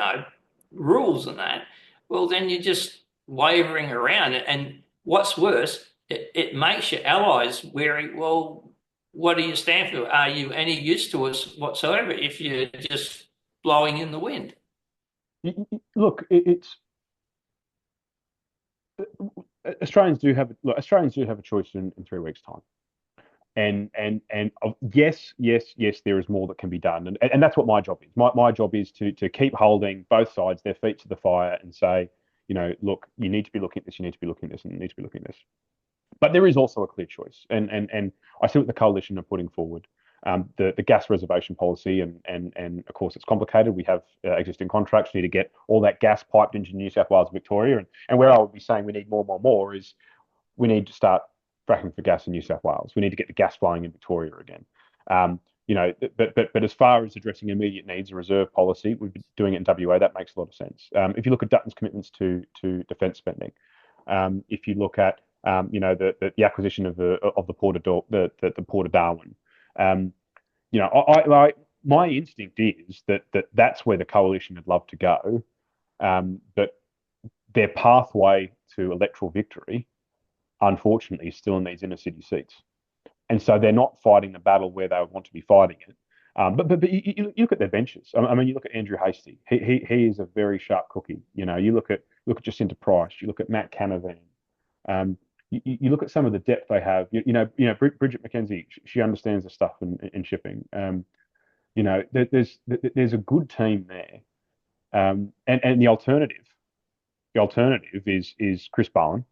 rules and that, well, then you're just wavering around. And what's worse, it makes your allies wary. Well, what do you stand for? Are you any use to us whatsoever if you're just blowing in the wind? Look, it's Australians do have a choice in 3 weeks' time, and yes, there is more that can be done, and that's what my job is. My job is to keep holding both sides their feet to the fire and say, look, you need to be looking at this, you need to be looking at this, and you need to be looking at this. But there is also a clear choice, and I see what the coalition are putting forward. The gas reservation policy, and of course it's complicated. We have existing contracts. We need to get all that gas piped into New South Wales and Victoria, and where I would be saying we need more is we need to start fracking for gas in New South Wales. We need to get the gas flowing in Victoria again. But as far as addressing immediate needs, a reserve policy, we've been doing it in WA. That makes a lot of sense. If you look at Dutton's commitments to defence spending, if you look at the acquisition of the port of Port of Darwin, my instinct is that's where the coalition would love to go, but their pathway to electoral victory, unfortunately, is still in these inner city seats, and so they're not fighting the battle where they would want to be fighting it. But you look at their benches. I mean, you look at Andrew Hastie. He is a very sharp cookie. You look at Jacinta Price. You look at Matt Canavan. You look at some of the depth they have. Bridget McKenzie. She understands the stuff in shipping. There's a good team there. And the alternative is Chris Bowen,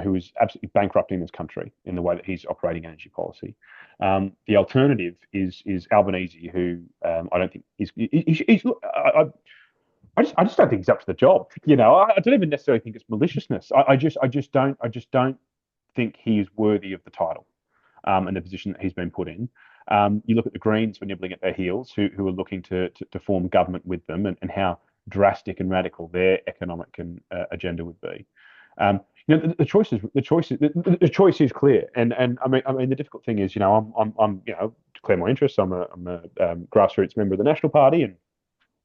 who is absolutely bankrupting this country in the way that he's operating energy policy. The alternative is Albanese, who I don't think is. I just don't think he's up to the job. I don't even necessarily think it's maliciousness. I just don't think he is worthy of the title, and the position that he's been put in. You look at the Greens who are nibbling at their heels, who are looking to form government with them, and how drastic and radical their economic and agenda would be. The choice is clear, and I mean the difficult thing is, I'm declare my interests. I'm a grassroots member of the National Party,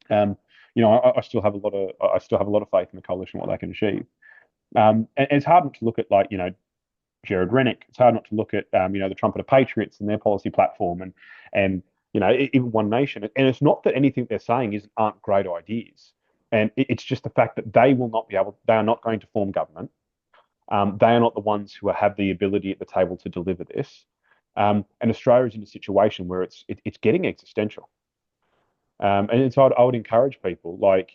and I still have a lot of faith in the coalition, what they can achieve. And it's hard not to look at, like, Gerard. It's hard not to look at the Trumpeter Patriots and their policy platform, and even One Nation. And it's not that anything they're saying aren't great ideas, and it's just the fact that they are not going to form government. They are not the ones who have the ability at the table to deliver this. And Australia is in a situation where it's getting existential. And so I would encourage people, like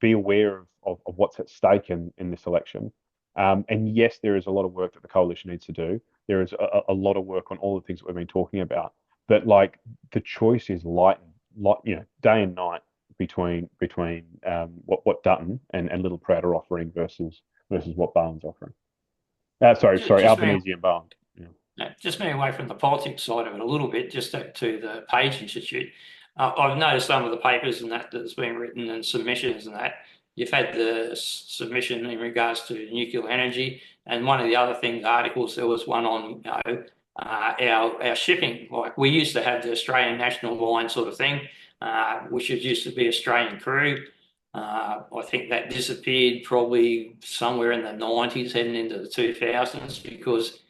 be aware of what's at stake in this election. And yes, there is a lot of work that the coalition needs to do. There is a lot of work on all the things that we've been talking about. But, like, the choice is day and night between what Dutton and Little Proud are offering versus what Barnes offering. Sorry, Just moving, Albanese and Barnes. Yeah. just moving away from the politics side of it a little bit, just to the Page Institute. I've noticed some of the papers and that's been written and submissions and that. You've had the submission in regards to nuclear energy, and one of the other things, articles, there was one on our shipping. Like, we used to have the Australian National Line sort of thing, which used to be Australian crude. I think that disappeared probably somewhere in the 90s, heading into the 2000s, because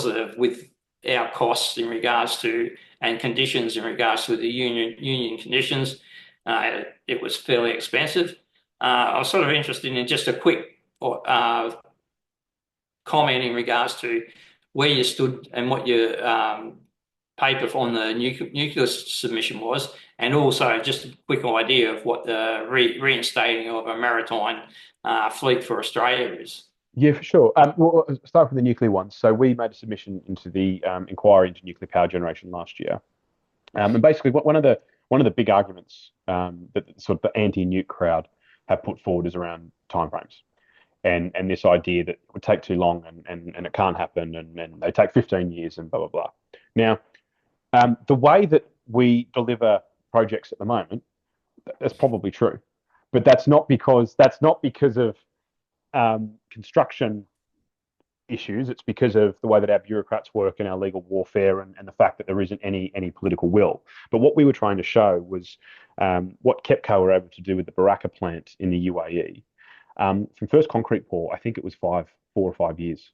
of with our costs in regards to and conditions in regards to the union conditions. It was fairly expensive. I was sort of interested in just a quick comment in regards to where you stood and what your paper on the nuclear submission was, and also just a quick idea of what the reinstating of a maritime fleet for Australia is. Yeah, for sure. Well, I'll start with the nuclear ones. So we made a submission into the inquiry into nuclear power generation last year, and basically, one of the big arguments that sort of the anti-nuke crowd have put forward is around timeframes, and this idea that it would take too long, and it can't happen, and they take 15 years and blah blah blah. Now, the way that we deliver projects at the moment, that's probably true, but that's not because of construction issues. It's because of the way that our bureaucrats work and our legal warfare, and the fact that there isn't any political will. But what we were trying to show was what KEPCO were able to do with the Baraka plant in the UAE. From first concrete pour, I think it was 4 or 5 years.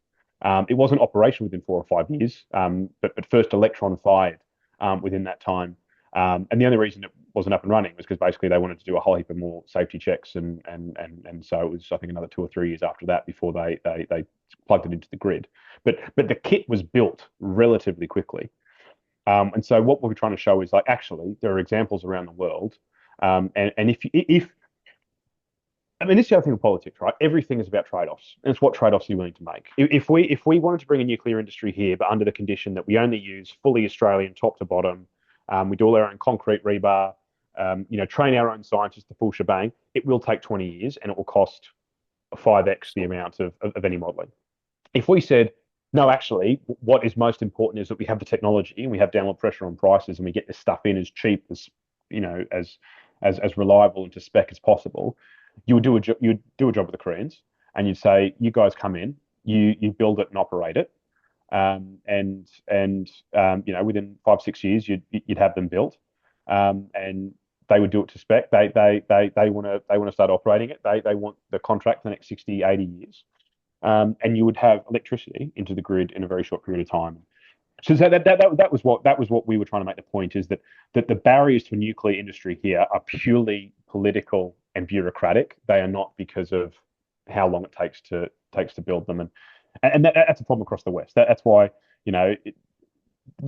It wasn't operational within 4 or 5 years, but first electron fired within that time. And the only reason it wasn't up and running was because basically they wanted to do a whole heap of more safety checks, and so it was, I think, another 2 or 3 years after that before they plugged it into the grid. But the kit was built relatively quickly. And so what we're trying to show is, like, actually there are examples around the world. And if I mean, this is the other thing with politics, right? Everything is about trade-offs, and it's what trade-offs you're willing to make. If we wanted to bring a nuclear industry here, but under the condition that we only use fully Australian top to bottom, we do all our own concrete rebar, train our own scientists, the full shebang, it will take 20 years, and it will cost 5x the amount of any modelling. If we said, no, actually, what is most important is that we have the technology and we have downward pressure on prices, and we get this stuff in as cheap as as reliable and to spec as possible, you'd do a job with the Koreans, and you'd say, you guys come in, you build it and operate it, within 5 6 years you'd have them built, and they would do it to spec. They want to start operating it. They want the contract for the next 60 80 years, and you would have electricity into the grid in a very short period of time. So that was what we were trying to make the point, is that the barriers to a nuclear industry here are purely political and bureaucratic. They are not because of how long it takes to build them, and that's a problem across the West. That's why you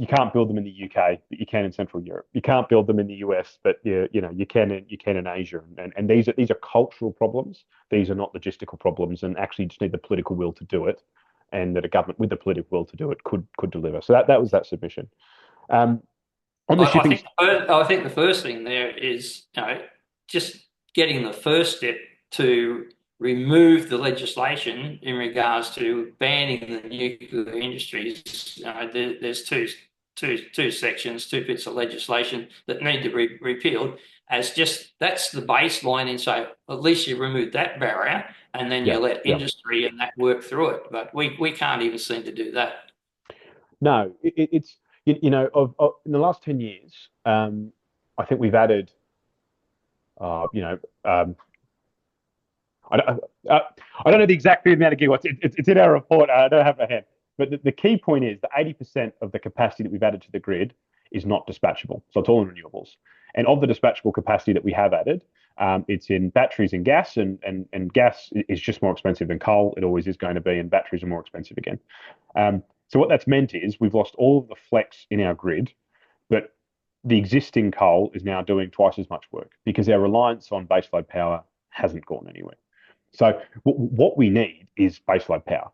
can't build them in the UK, but you can in Central Europe. You can't build them in the US, but you can in Asia. And these are cultural problems. These are not logistical problems, and actually just need the political will to do it, and that a government with the political will to do it could deliver. So that was that submission. On the shipping, I think the first thing there is, just getting the first step to remove the legislation in regards to banning the nuclear industries. There's two sections, two bits of legislation that need to be repealed. As just that's the baseline, and so at least you remove that barrier, and then you Yeah, let yeah. industry and that work through it. But we can't even seem to do that. No, it's in the last 10 years, I think we've added, uh, you know, um, I don't, uh, I don't know the exact amount of gigawatts. It's in our report. I don't have my hand. But the key point is that 80% of the capacity that we've added to the grid is not dispatchable. So it's all in renewables. And of the dispatchable capacity that we have added, it's in batteries and gas, and gas is just more expensive than coal. It always is going to be, and batteries are more expensive again. So what that's meant is we've lost all of the flex in our grid, but the existing coal is now doing twice as much work because our reliance on baseload power hasn't gone anywhere. So what we need is baseload power,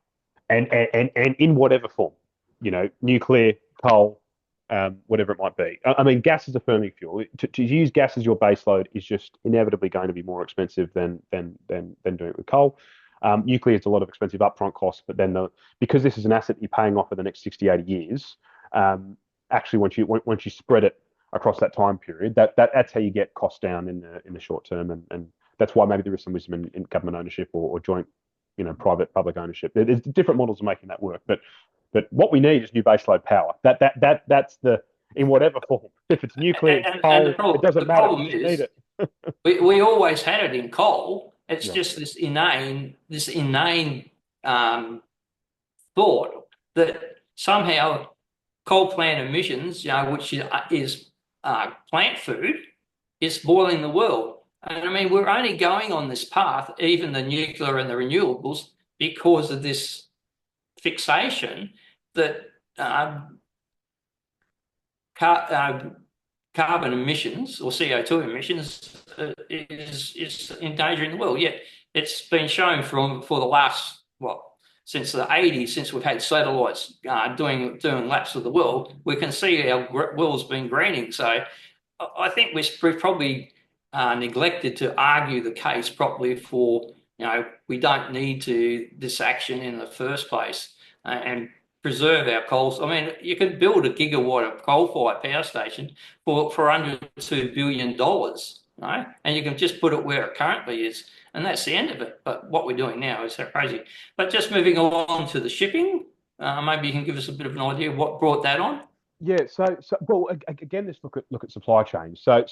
and in whatever form, nuclear, coal, whatever it might be. I mean, gas is a firming fuel. To use gas as your baseload is just inevitably going to be more expensive than doing it with coal. Nuclear is a lot of expensive upfront costs, but then because this is an asset you're paying off for the next 60, 80 years, actually once you spread it across that time period, that's how you get costs down in the short term, and that's why maybe there is some wisdom in government ownership or joint, private public ownership. There's different models of making that work, but what we need is new baseload power. That's the in whatever form. If it's nuclear, And coal, it doesn't the matter. We problem just need is it. we always had it in coal. It's Yeah, just this inane thought that somehow coal plant emissions, which is plant food, is spoiling the world. And I mean, we're only going on this path, even the nuclear and the renewables, because of this fixation that car, carbon emissions or CO2 emissions is endangering the world. Yet it's been shown for the last since the 80s, since we've had satellites doing laps of the world, we can see our world's been greening. So I think we've probably neglected to argue the case properly for we don't need this action in the first place, and preserve our coals. I mean, you could build a gigawatt of coal-fired power station for under $2 billion, and you can just put it where it currently is, and that's the end of it. But what we're doing now is so crazy. But just moving along to the shipping, maybe you can give us a bit of an idea of what brought that on. yeah. So well, again, let's look at supply chain. So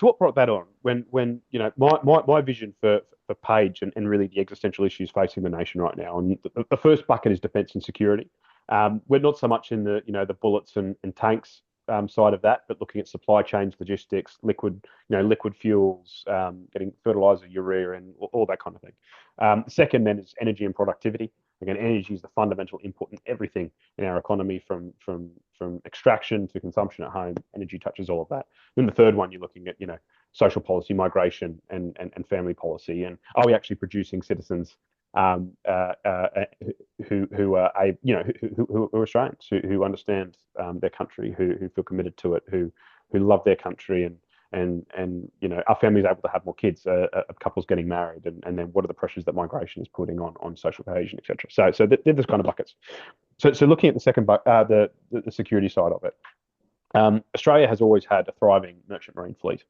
what brought that on? When my vision for Page and really the existential issues facing the nation right now, and the first bucket is defence and security. We're not so much in the bullets and tanks side of that, but looking at supply chains, logistics, liquid fuels, getting fertilizer, urea, and all that kind of thing. Second, then is energy and productivity. Again, energy is the fundamental input in everything in our economy, from extraction to consumption at home. Energy touches all of that. Then the third one, you're looking at social policy, migration, and family policy, and are we actually producing citizens who are who are Australians, who understand their country, who feel committed to it, who love their country, and our families able to have more kids, couples getting married, and then what are the pressures that migration is putting on social cohesion, etc. So they're those kind of buckets. So looking at the second the security side of it, Australia has always had a thriving merchant marine fleet.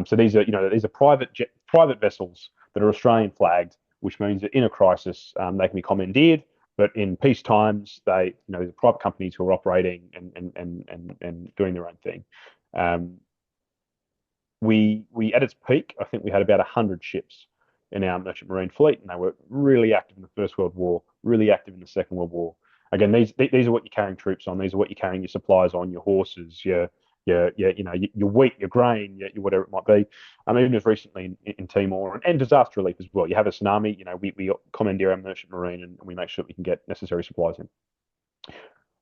So these are private vessels that are Australian flagged, which means that in a crisis they can be commandeered, but in peace times these are private companies who are operating and doing their own thing. We at its peak, I think we had about 100 ships in our merchant marine fleet, and they were really active in the First World War, really active in the Second World War. Again, these are what you're carrying troops on. These are what you're carrying your supplies on, your horses, your wheat, your grain, your whatever it might be. Even as recently in Timor and disaster relief as well. You have a tsunami, we commandeer our merchant marine and we make sure that we can get necessary supplies in.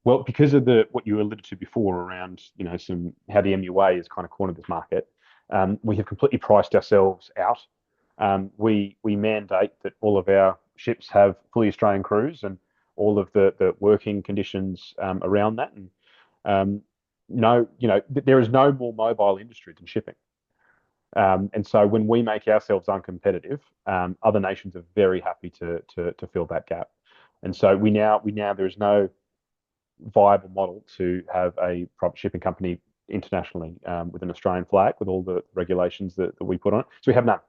Well, because of what you alluded to before around, how the MUA has kind of cornered this market, we have completely priced ourselves out. We mandate that all of our ships have fully Australian crews and all of the working conditions around that. And no, there is no more mobile industry than shipping. And so when we make ourselves uncompetitive, other nations are very happy to fill that gap. And so we now there is no viable model to have a private shipping company internationally with an Australian flag with all the regulations that we put on it. So we have none.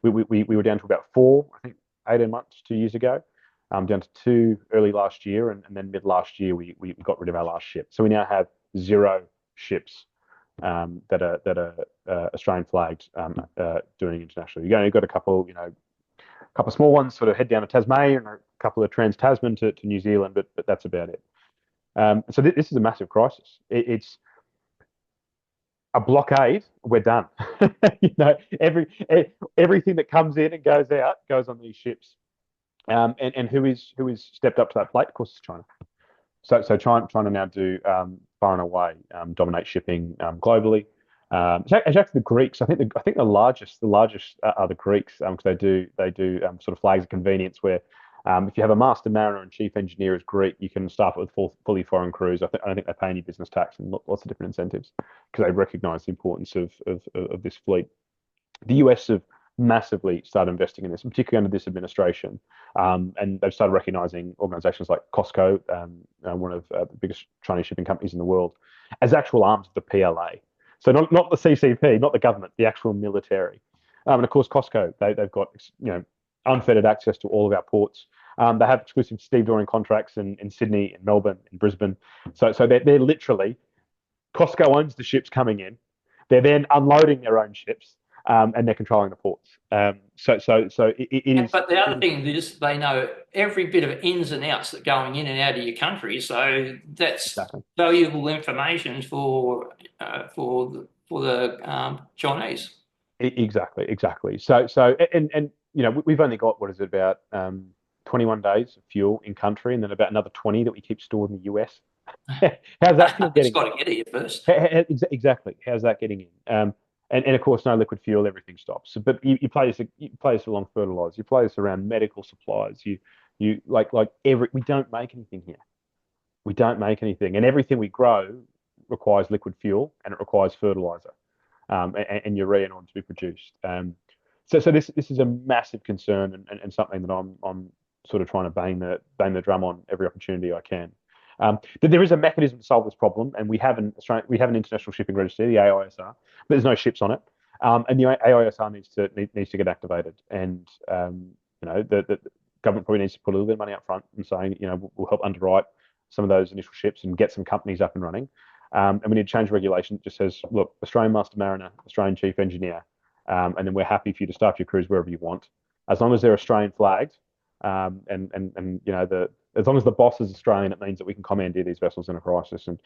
We were down to about four, I think, 18 months, 2 years ago, down to two early last year, and then mid last year we got rid of our last ship. So we now have zero ships that are Australian flagged doing internationally. You've got a couple, a couple of small ones sort of head down to Tasmania and a couple of trans-Tasman to New Zealand, but that's about it. So this is a massive crisis. It's a blockade. We're done. you know, everything that comes in and goes out goes on these ships. And who is stepped up to that plate? Of course, it's China. So China now do far and away dominate shipping globally. It's actually the Greeks. I think the largest are the Greeks because they do sort of flags of convenience where if you have a master mariner and chief engineer as Greek, you can staff it with fully foreign crews. I don't think they pay any business tax and lots of different incentives because they recognise the importance of this fleet. The US have massively started investing in this, particularly under this administration, and they've started recognising organisations like Costco, one of the biggest Chinese shipping companies in the world, as actual arms of the PLA. So not the CCP, not the government, the actual military. And of course, Costco, they've got unfettered access to all of our ports. They have exclusive stevedoring contracts in Sydney, in Melbourne, in Brisbane. So they're literally Costco owns the ships coming in. They're then unloading their own ships, and they're controlling the ports. It is. But the other thing is they know every bit of ins and outs that going in and out of your country. So that's Exactly. valuable information for the Chinese. Exactly. And we've only got what is it about 21 days of fuel in country, and then about another 20 that we keep stored in the US. How's that fuel It's getting got to get here first. Exactly. How's that getting in? And of course, no liquid fuel, everything stops. But you play this along fertilizers, you play this around medical supplies. You we don't make anything here. We don't make anything, and everything we grow requires liquid fuel and it requires fertilizer, and urea in order to be produced. So this is a massive concern and something that I'm sort of trying to bang the drum on every opportunity I can. That there is a mechanism to solve this problem, and we have an international shipping register, the AISR, but there's no ships on it, and the AISR needs to get activated, and the government probably needs to put a little bit of money up front and saying, we'll help underwrite some of those initial ships and get some companies up and running, and we need to change regulation that just says, look, Australian master mariner, Australian chief engineer, and then we're happy for you to staff your crews wherever you want, as long as they're Australian flagged, as long as the boss is Australian, it means that we can commandeer these vessels in a crisis. And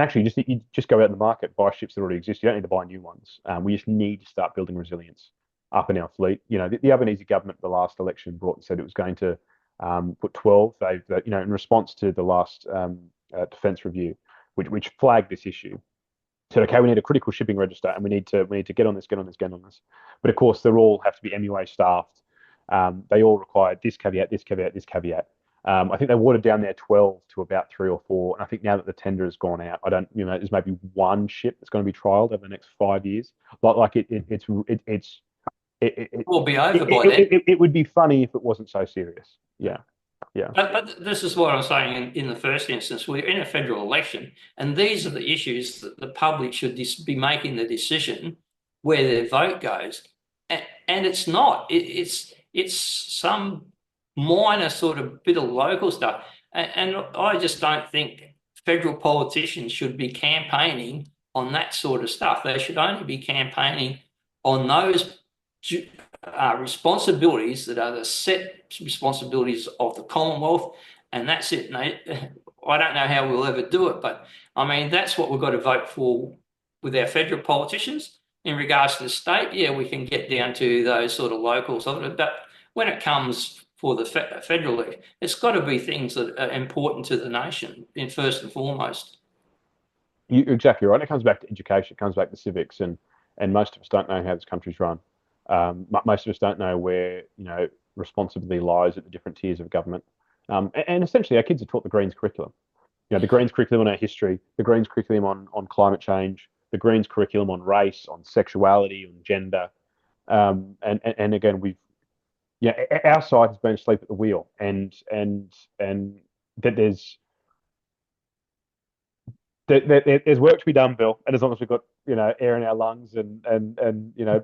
actually, you just go out in the market, buy ships that already exist. You don't need to buy new ones. We just need to start building resilience up in our fleet. The Albanese government, the last election, brought and said it was going to put 12. In response to the last defence review, which flagged this issue, said, okay, we need a critical shipping register, and we need to get on this. But of course, they all have to be MUA staffed. They all require this caveat, this caveat, this caveat. I think they watered down their 12 to about 3 or 4. And I think now that the tender has gone out, there's maybe one ship that's going to be trialed over the next 5 years. It Will be over by then. It would be funny if it wasn't so serious. Yeah. But this is what I'm saying in the first instance. We're in a federal election, and these are the issues that the public should be making the decision where their vote goes. And it's not. It's some minor sort of bit of local stuff. And I just don't think federal politicians should be campaigning on that sort of stuff. They should only be campaigning on those responsibilities that are the set responsibilities of the Commonwealth, and that's it. I don't know how we'll ever do it, but I mean, that's what we've got to vote for with our federal politicians. In regards to the state, yeah, we can get down to those sort of locals of it, but when it comes for the federal, it's got to be things that are important to the nation, first and foremost. You're exactly right. It comes back to education. It comes back to civics, and most of us don't know how this country's run. Most of us don't know where responsibility lies at the different tiers of government. And essentially, our kids are taught the Greens curriculum. The Greens curriculum on our history, the Greens curriculum on climate change, the Greens curriculum on race, on sexuality, on gender, and again, yeah, our side has been asleep at the wheel, and that there's work to be done, Bill. And as long as we've got air in our lungs and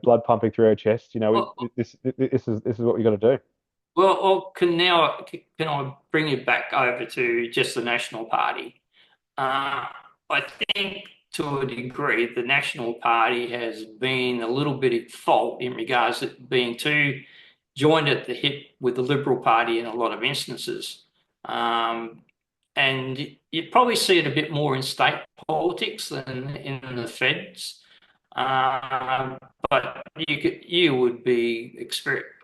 blood pumping through our chest, Well, this is what we got to do. can I bring you back over to just the National Party? Uh, I think to a degree, the National Party has been a little bit at fault in regards to being too joined at the hip with the Liberal Party in a lot of instances. Um, and you probably see it a bit more in state politics than in the feds. Um, but you would be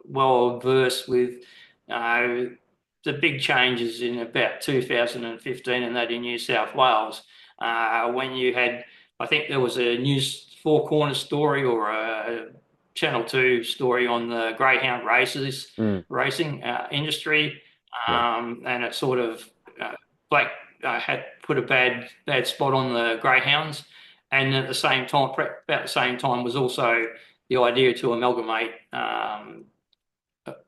well versed with uh, the big changes in about 2015 and that in New South Wales, when you had, I think there was a News Four Corners story or a Channel 2 story on the greyhound Mm, racing industry, yeah, and it sort of Black had put a bad spot on the greyhounds, and at the same time, about the same time, was also the idea to amalgamate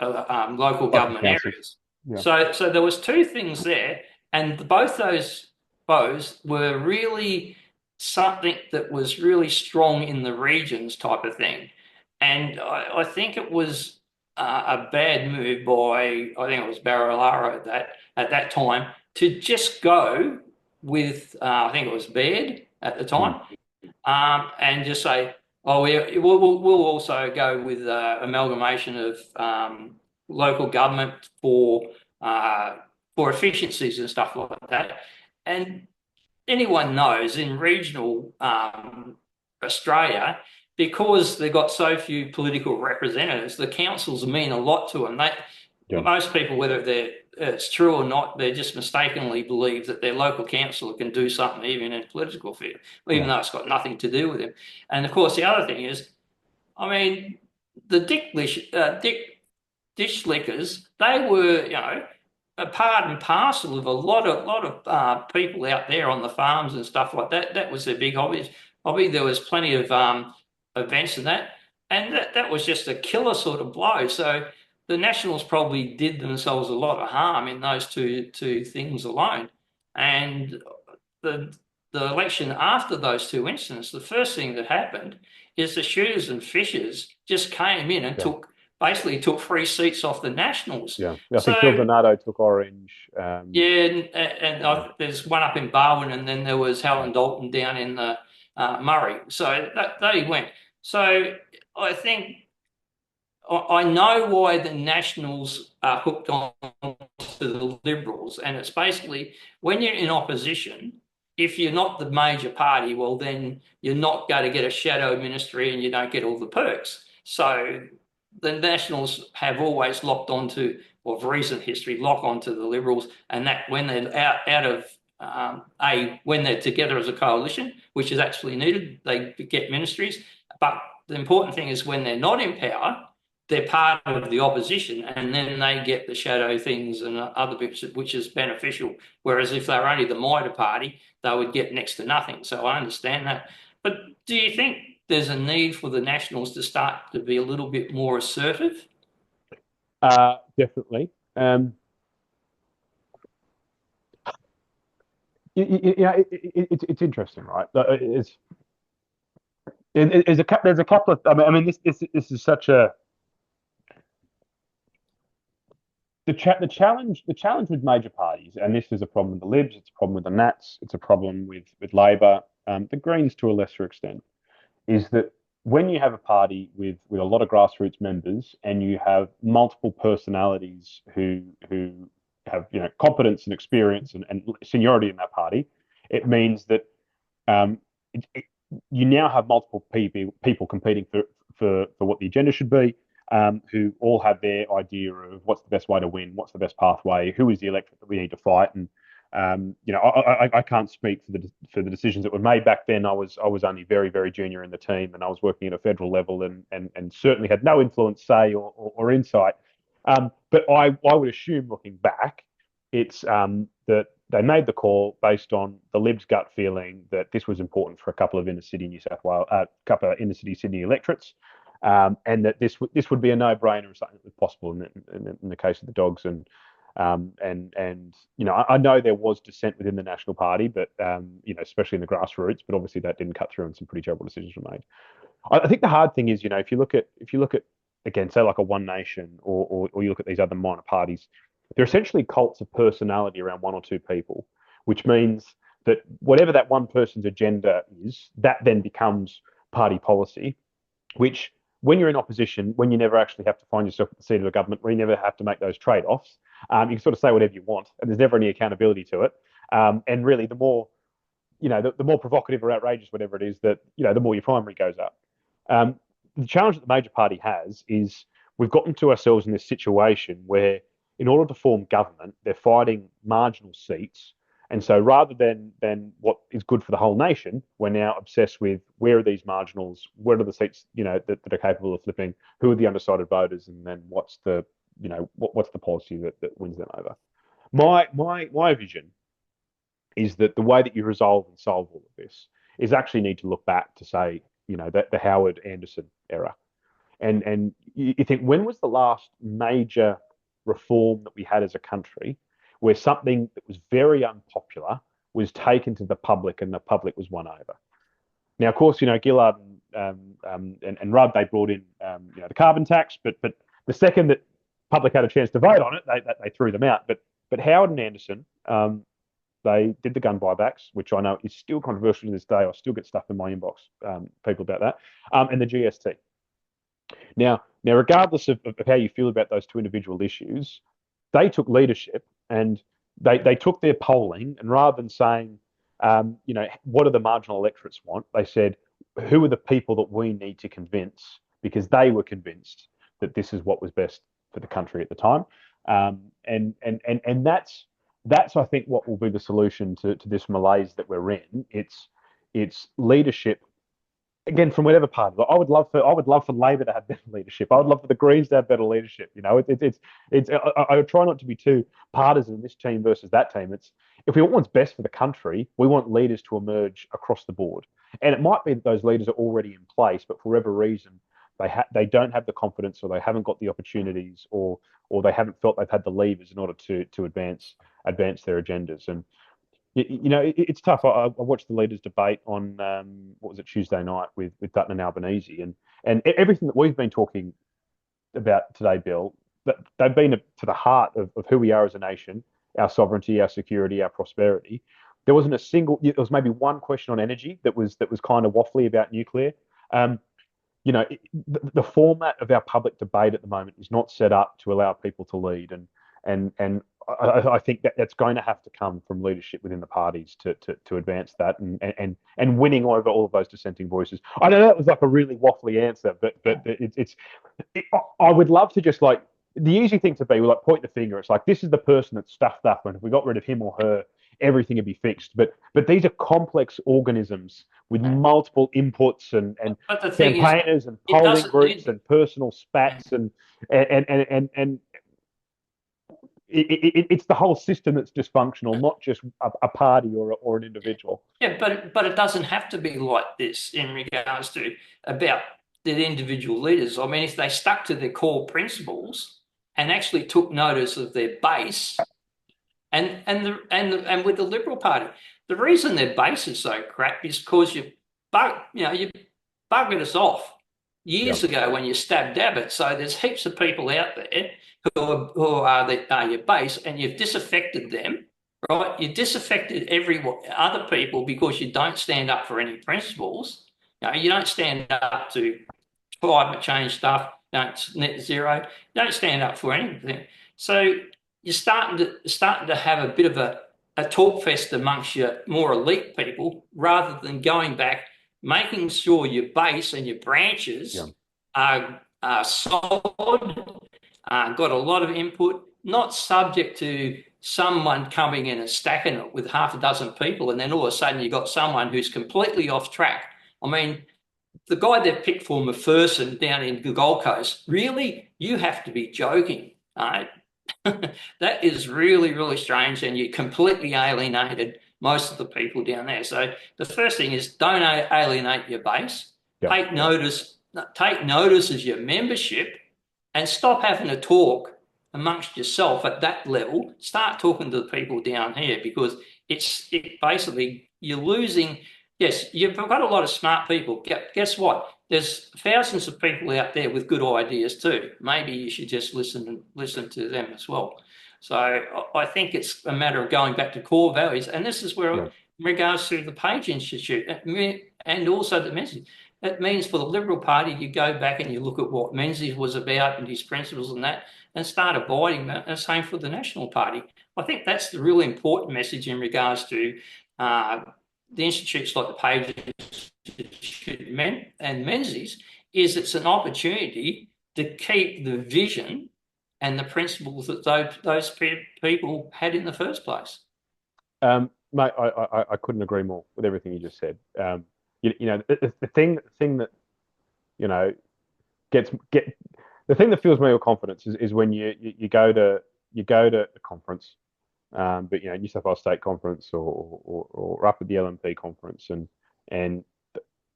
local local government councils. areas. Yeah, So there was two things there, and both those bows were really something that was really strong in the regions type of thing. And I think it was a bad move by, I think it was Barrolara at that time, to just go with I think it was Baird at the mm, time, and just say, oh, we'll also go with amalgamation of local government uh, for efficiencies and stuff like that. And anyone knows in regional Australia, because they've got so few political representatives, the councils mean a lot to them. yeah, Most people, whether it's true or not, they just mistakenly believe that their local councillor can do something even in political field, even yeah, though it's got nothing to do with him. And of course, the other thing is, I mean, the dish lickers, they were, a part and parcel of a lot of people out there on the farms and stuff like that. That was their big hobby. There was plenty of events and that, and that was just a killer sort of blow. So the Nationals probably did themselves a lot of harm in those two things alone. And the the election after those two incidents, the first thing that happened is the shooters and fishers just came in and yeah, took 3 seats off the Nationals. yeah. I think Bill So Donato took Orange. yeah, and Yeah, there's one up in Barwon, and then there was yeah, Helen Dalton down in the Murray. So they went. So I think I know why the Nationals are hooked on to the Liberals, and it's basically when you're in opposition, if you're not the major party, well, then you're not going to get a shadow ministry and you don't get all the perks. So the Nationals have always locked onto, of recent history, lock onto the Liberals, and that when they're out of when they're together as a coalition, which is actually needed, they get ministries. But the important thing is when they're not in power, they're part of the opposition, and then they get the shadow things and other bits, which is beneficial. Whereas if they were only the minor party, they would get next to nothing. So I understand that. But do you think there's a need for the Nationals to start to be a little bit more assertive? definitely. It's interesting, right? There's a couple of. This is such a the challenge with major parties, and this is a problem with the Libs, it's a problem with the Nats, it's a problem with Labor, the Greens to a lesser extent, is that when you have a party with a lot of grassroots members and you have multiple personalities who have competence and experience and seniority in that party, it means that um, it, you now have multiple people competing for what the agenda should be, who all have their idea of what's the best way to win, what's the best pathway, who is the electorate that we need to fight, and I can't speak for the decisions that were made back then. I was only very very junior in the team, and I was working at a federal level, and certainly had no influence, say, or insight. But I would assume, looking back, it's that they made the call based on the Libs' gut feeling that this was important for a couple of inner city New South Wales, couple of inner city Sydney electorates, and that this would be a no-brainer and something that was possible in the case of the Dogs. And I know there was dissent within the National Party, but especially in the grassroots, but obviously that didn't cut through, and some pretty terrible decisions were made. I think the hard thing is, if you look at again, say like a One Nation, or you look at these other minor parties, they're essentially cults of personality around one or two people, which means that whatever that one person's agenda is, that then becomes party policy, which when you're in opposition, when you never actually have to find yourself at the seat of a government, where you never have to make those trade-offs, you can sort of say whatever you want, and there's never any accountability to it. And really, the more, the more provocative or outrageous whatever it is, that the more your primary goes up. The challenge that the major party has is we've gotten to ourselves in this situation where, in order to form government, they're fighting marginal seats. And so rather than what is good for the whole nation, we're now obsessed with where are these marginals, where are the seats, that are capable of flipping, who are the undecided voters, and then what's the policy that wins them over. My vision is that the way that you resolve and solve all of this is actually need to look back to say, that the Howard Anderson era. And you think, when was the last major reform that we had as a country where something that was very unpopular was taken to the public and the public was won over? Now, of course, Gillard and Rudd, they brought in the carbon tax, but the second that public had a chance to vote on it, they threw them out. But Howard and Anderson, they did the gun buybacks, which I know is still controversial to this day. I still get stuff in my inbox, people about that, and the GST. Now, regardless of how you feel about those two individual issues, they took leadership, and they took their polling, and rather than saying, what do the marginal electorates want, they said, who are the people that we need to convince, because they were convinced that this is what was best for the country at the time. And that's I think what will be the solution to this malaise that we're in. It's leadership, again, from whatever party. I would love for Labor to have better leadership. I would love for the Greens to have better leadership. I try not to be too partisan in this team versus that team. It's, if we want what's best for the country, we want leaders to emerge across the board. And it might be that those leaders are already in place, but for whatever reason, they don't have the confidence, or they haven't got the opportunities, or they haven't felt they've had the levers in order to advance their agendas. And it's tough. I watched the leaders debate on what was it, Tuesday night, with Dutton and Albanese, and everything that we've been talking about today, Bill, that they've been to the heart of who we are as a nation, our sovereignty, our security, our prosperity. There wasn't a single. There was maybe one question on energy that was kind of waffly about nuclear. The format of our public debate at the moment is not set up to allow people to lead, and I think that's going to have to come from leadership within the parties to advance that, and winning over all of those dissenting voices. I know that was like a really waffly answer, but I would love to just, like, the easy thing to be, like, point the finger. It's like, this is the person that's stuffed up, and if we got rid of him or her, everything would be fixed. But these are complex organisms with multiple inputs and campaigners and polling groups and personal spats and it's the whole system that's dysfunctional, not just a party or an individual. Yeah, but it doesn't have to be like this in regards to about the individual leaders. I mean, if they stuck to their core principles and actually took notice of their base, and with the Liberal Party, the reason their base is so crap is because you buggered us off years ago when you stabbed Abbott. So there's heaps of people out there who are your base, and you've disaffected them, right? You disaffected every other people because you don't stand up for any principles. You don't stand up to climate change stuff, don't net zero, don't stand up for anything. So you're starting to have a bit of a talk fest amongst your more elite people, rather than going back, making sure your base and your branches are solid, got a lot of input, not subject to someone coming in and stacking it with half a dozen people, and then all of a sudden you've got someone who's completely off track. I mean, the guy they picked for McPherson down in the Gold Coast, really, you have to be joking. That is really, really strange, and you completely alienated most of the people down there. So the first thing is don't alienate your base. Yeah, Take notice, take notice as your membership, and stop having to talk amongst yourself at that level. Start talking to the people down here because it basically you're losing. Yes, you've got a lot of smart people. Guess what? There's thousands of people out there with good ideas too. Maybe you should just listen to them as well. So I think it's a matter of going back to core values, and this is where, yeah, in regards to the Page Institute and also the message, it means for the Liberal Party, you go back and you look at what Menzies was about and his principles and that, and start abiding that. And same for the National Party. I think that's the really important message in regards to uh, the institutes like the Page and Menzies, is it's an opportunity to keep the vision and the principles that those people had in the first place. Mate, I couldn't agree more with everything you just said. You know, the thing that you know get the thing that fills me with confidence is when you go to a conference, but you know, New South Wales State Conference or up at the LNP conference, and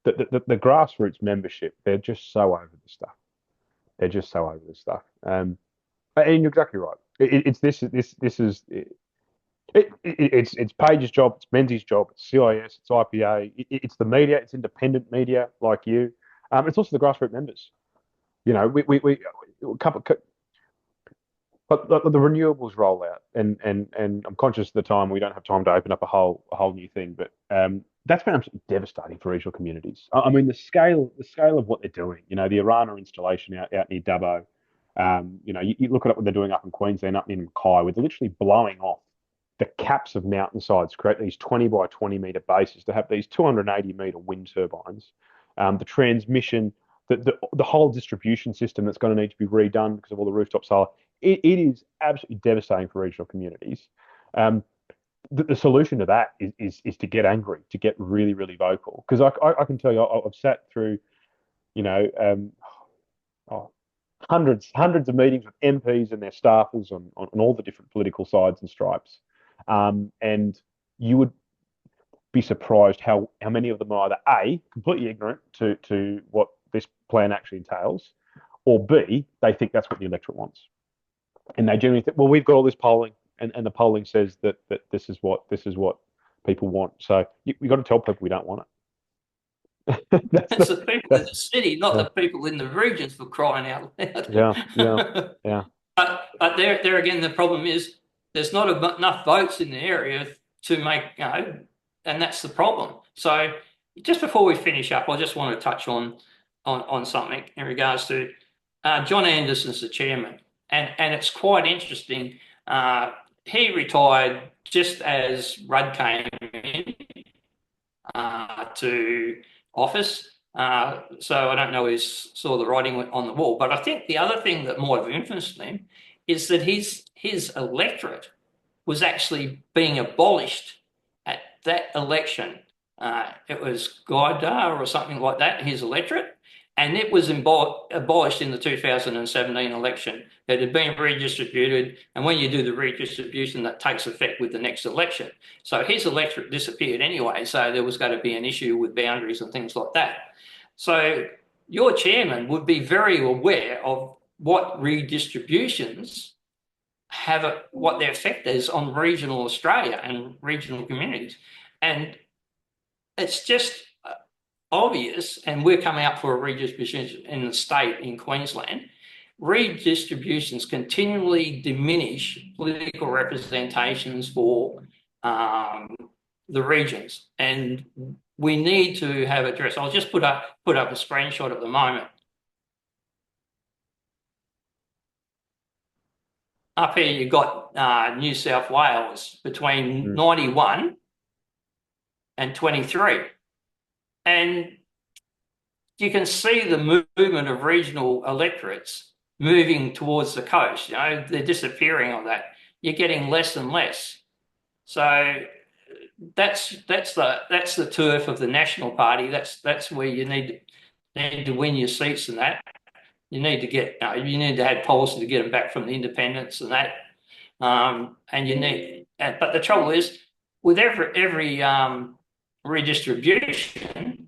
the grassroots membership, they're just so over the stuff. They're just so over the stuff. And you're exactly right. It's Page's job, it's Menzies' job, it's CIS, it's IPA, it's the media, it's independent media like you. It's also the grassroots members. You know, we a couple, but the renewables rollout, and I'm conscious of the time. We don't have time to open up a whole new thing, but that's been absolutely devastating for regional communities. I mean, the scale of what they're doing. You know, the Arana installation out near Dubbo. You know, you look at what they're doing up in Queensland, up near Mackay, where they're literally blowing off the caps of mountainsides, create these 20 by 20 meter bases to have these 280-meter wind turbines. The transmission, the whole distribution system that's going to need to be redone because of all the rooftop solar. It is absolutely devastating for regional communities. Um, the solution to that is to get angry, to get really, really vocal. Because I can tell you, I've sat through, you know, oh, hundreds of meetings with MPs and their staffers on all the different political sides and stripes. And you would be surprised how many of them are either A, completely ignorant to what this plan actually entails, or B, they think that's what the electorate wants. And they generally think, well, we've got all this polling, and the polling says that this is what people want. So we got to tell people we don't want it. That's It's the the people in that's the city, not yeah the people in the regions, for crying out yeah yeah loud. yeah But there again, the problem is there's not enough votes in the area to make, and that's the problem. So just before we finish up, I just want to touch on something in regards to John Anderson's the chairman, and it's quite interesting. He retired just as Rudd came in to office. So I don't know if he saw the writing on the wall, but I think the other thing that might have influenced him is that his electorate was actually being abolished at that election. It was Gaida or something like that, his electorate, and it was abolished in the 2017 election. It had been redistributed, and when you do the redistribution, that takes effect with the next election. So his electorate disappeared anyway, so there was going to be an issue with boundaries and things like that. So your chairman would be very aware of what redistributions what their effect is on regional Australia and regional communities. And it's just obvious, and we're coming out for a redistribution in the state in Queensland. Redistributions continually diminish political representations for the regions, and we need to have address. I'll just put up a screenshot at the moment. Up here, you've got New South Wales between 91 and 23. And you can see the movement of regional electorates moving towards the coast. You know, they're disappearing on that. You're getting less and less. So that's the turf of the National Party. That's where you need to win your seats and that. You need to get, you need to have policy to get them back from the independents and that. And you need, but the trouble is, with every redistribution,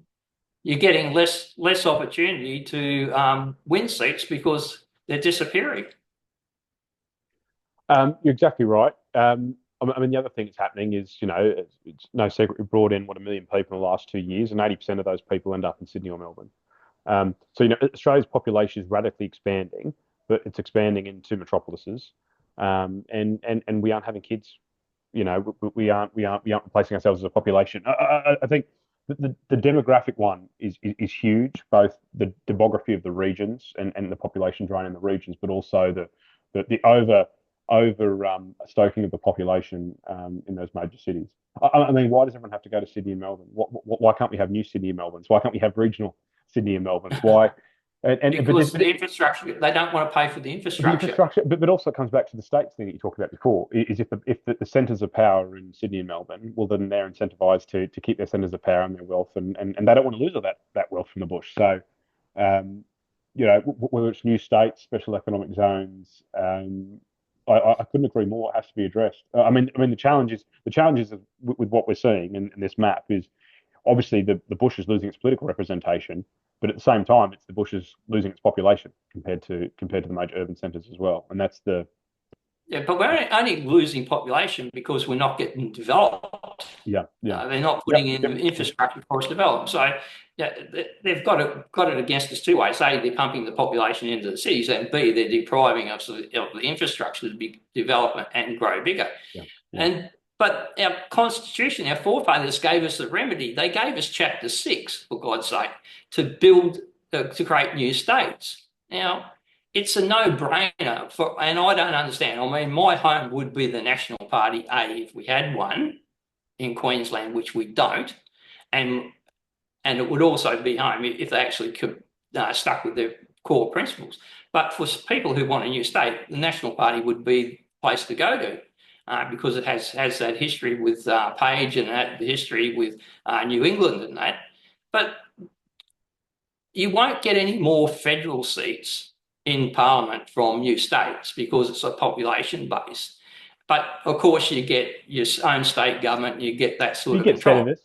you're getting less opportunity to win seats because they're disappearing. You're exactly right. I mean, the other thing that's happening is, it's no secret we brought in, 1 million people in the last 2 years, and 80% of those people end up in Sydney or Melbourne. So, Australia's population is radically expanding, but it's expanding into metropolises, and we aren't having kids. We aren't replacing ourselves as a population. I think the demographic one is huge, both the demography of the regions and the population drain in the regions, but also the over stoking of the population in those major cities. I mean, why does everyone have to go to Sydney and Melbourne? Why can't we have new Sydney and Melbourne? Why can't we have regional Sydney and Melbourne? Why? Because the infrastructure, they don't want to pay for the infrastructure. But also it comes back to the states thing that you talked about before. Is if the centres of power are in Sydney and Melbourne, well then they're incentivised to keep their centres of power and their wealth, and they don't want to lose all that wealth from the bush. So, whether it's new states, special economic zones, I couldn't agree more. It has to be addressed. I mean, the challenges with what we're seeing in this map is obviously the bush is losing its political representation, but at the same time, it's the bush is losing its population compared to the major urban centres as well, and that's the but we're only losing population because we're not getting developed. Yeah. They're not putting in infrastructure for us to develop. So they've got it against us two ways. A, they're pumping the population into the cities, and B, they're depriving us of the infrastructure to be development and grow bigger. But our constitution, our forefathers gave us the remedy. They gave us Chapter 6, for God's sake, to build, to create new states. Now, it's a no-brainer, and I don't understand. I mean, my home would be the National Party, if we had one in Queensland, which we don't, and it would also be home if they actually could stuck with their core principles. But for people who want a new state, the National Party would be the place to go to. Because it has that history with Page and that history with New England and that. But you won't get any more federal seats in Parliament from new states because it's a population base. But of course, you get your own state government, you get that sort of control. Senators.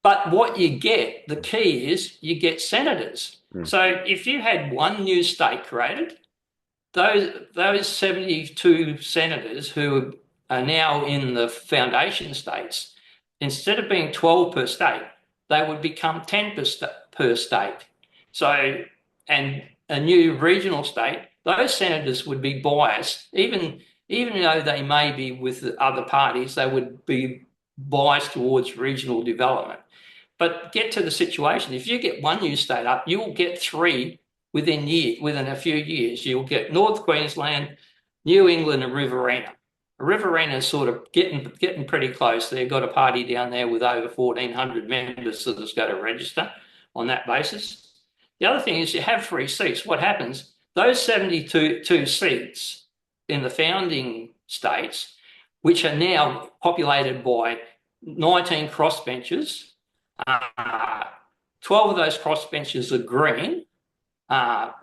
But what you get, the key is you get senators. So if you had one new state created, those 72 senators who are now in the foundation states, instead of being 12 per state, they would become 10 per state. So, and a new regional state, those senators would be biased, even though they may be with the other parties, they would be biased towards regional development. But get to the situation, if you get one new state up, you will get three within a few years. You'll get North Queensland, New England, and Riverina. Riverina is sort of getting pretty close. They've got a party down there with over 1,400 members that has got to register on that basis. The other thing is you have 3 seats. What happens? Those 72 seats in the founding states, which are now populated by 19 crossbenchers, 12 of those crossbenchers are green.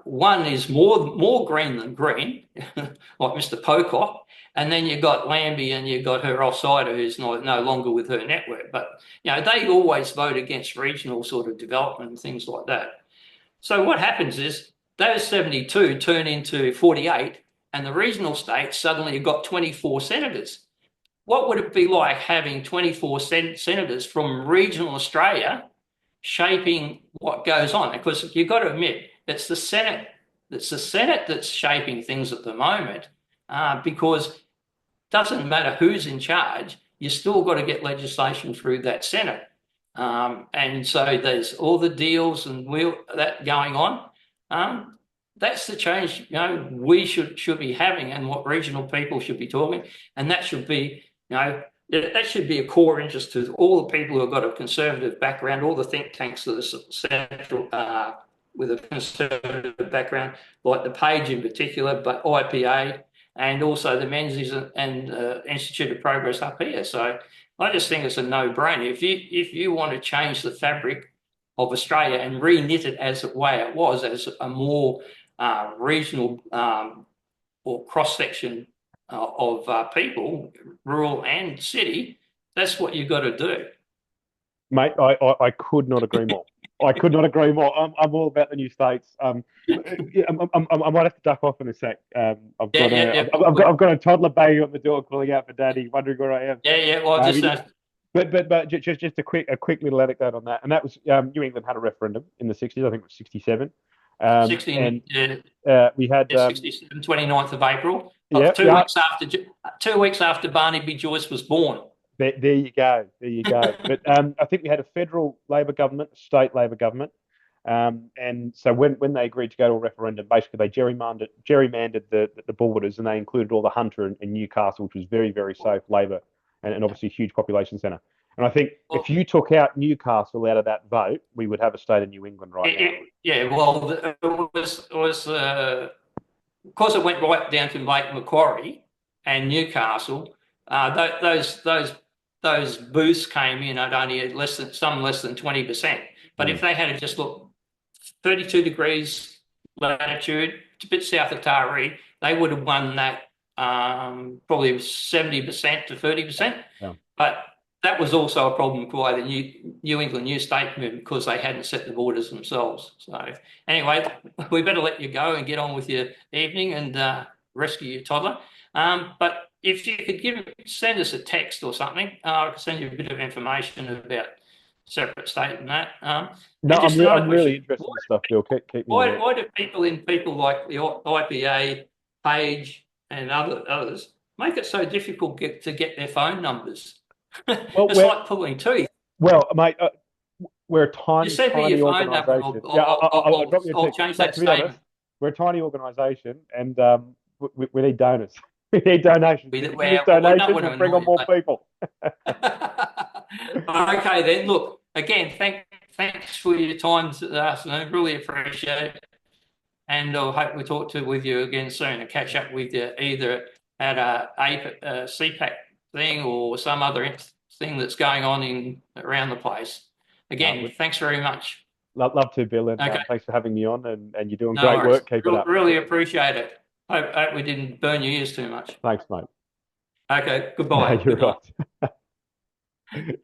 One is more green than green, like Mr. Pocock. And then you've got Lambie and you've got her offsider who's no longer with her network. But, they always vote against regional sort of development and things like that. So what happens is those 72 turn into 48 and the regional states suddenly have got 24 senators. What would it be like having 24 senators from regional Australia shaping what goes on? Because you've got to admit, it's the Senate that's shaping things at the moment because it doesn't matter who's in charge, you still got to get legislation through that Senate. And so there's all the deals and that going on. That's the change we should be having and what regional people should be talking. And that should be, that should be a core interest to all the people who have got a conservative background, all the think tanks that are central with a conservative background, like the Page in particular, but IPA and also the Menzies and Institute of Progress up here. So I just think it's a no-brainer. If you want to change the fabric of Australia and re-knit it as the way it was, as a more regional or cross section of people, rural and city, that's what you've got to do. Mate, I could not agree more. I could not agree more. I'm all about the new states. Yeah, I might have to duck off in a sec. I've got a toddler banging on the door, calling out for daddy, wondering where I am. Yeah. Well, just but just a quick little anecdote on that, and that was New England had a referendum in the 60s. I think it was 67. 16, we had 67, 29th of April. Yeah, 2 weeks after Barney B. Joyce was born. There you go. There you go. But I think we had a federal Labor government, a state Labor government. And so when they agreed to go to a referendum, basically they gerrymandered the borders, and they included all the Hunter and Newcastle, which was very, very safe Labor and obviously a huge population centre. And I think if you took out Newcastle out of that vote, we would have a state of New England right now. Yeah, well, it was of course it went right down to Lake Macquarie and Newcastle. Those booths came in at only less than 20%. But if they had just looked 32 degrees latitude, a bit south of Taree, they would have won that probably 70% to 30%. Yeah. But that was also a problem by the New England New State movement because they hadn't set the borders themselves. So anyway, we better let you go and get on with your evening and rescue your toddler. But if you could send us a text or something, I could send you a bit of information about separate state and that. No, I'm really interested in stuff, Bill. Keep me why do people like the IPA, Page, and others make it so difficult to get their phone numbers? Well, it's like pulling teeth. Well, mate, we're a tiny, you send me tiny your phone organisation. number, I'll drop you a text. Change that statement. We're a tiny organisation, and we need donors. We need donations. We need donations to bring on more people. Okay, then. Look, again, thanks for your time this afternoon. Really appreciate it. And I hope we talk with you again soon and catch up with you either at a CPAC thing or some other thing that's going on around the place. Again, thanks very much. Love to, Bill, and thanks for having me on. And you're doing great work. Keep it up. Really appreciate it. Hope we didn't burn your ears too much. Thanks, mate. Okay, goodbye. No, you're right.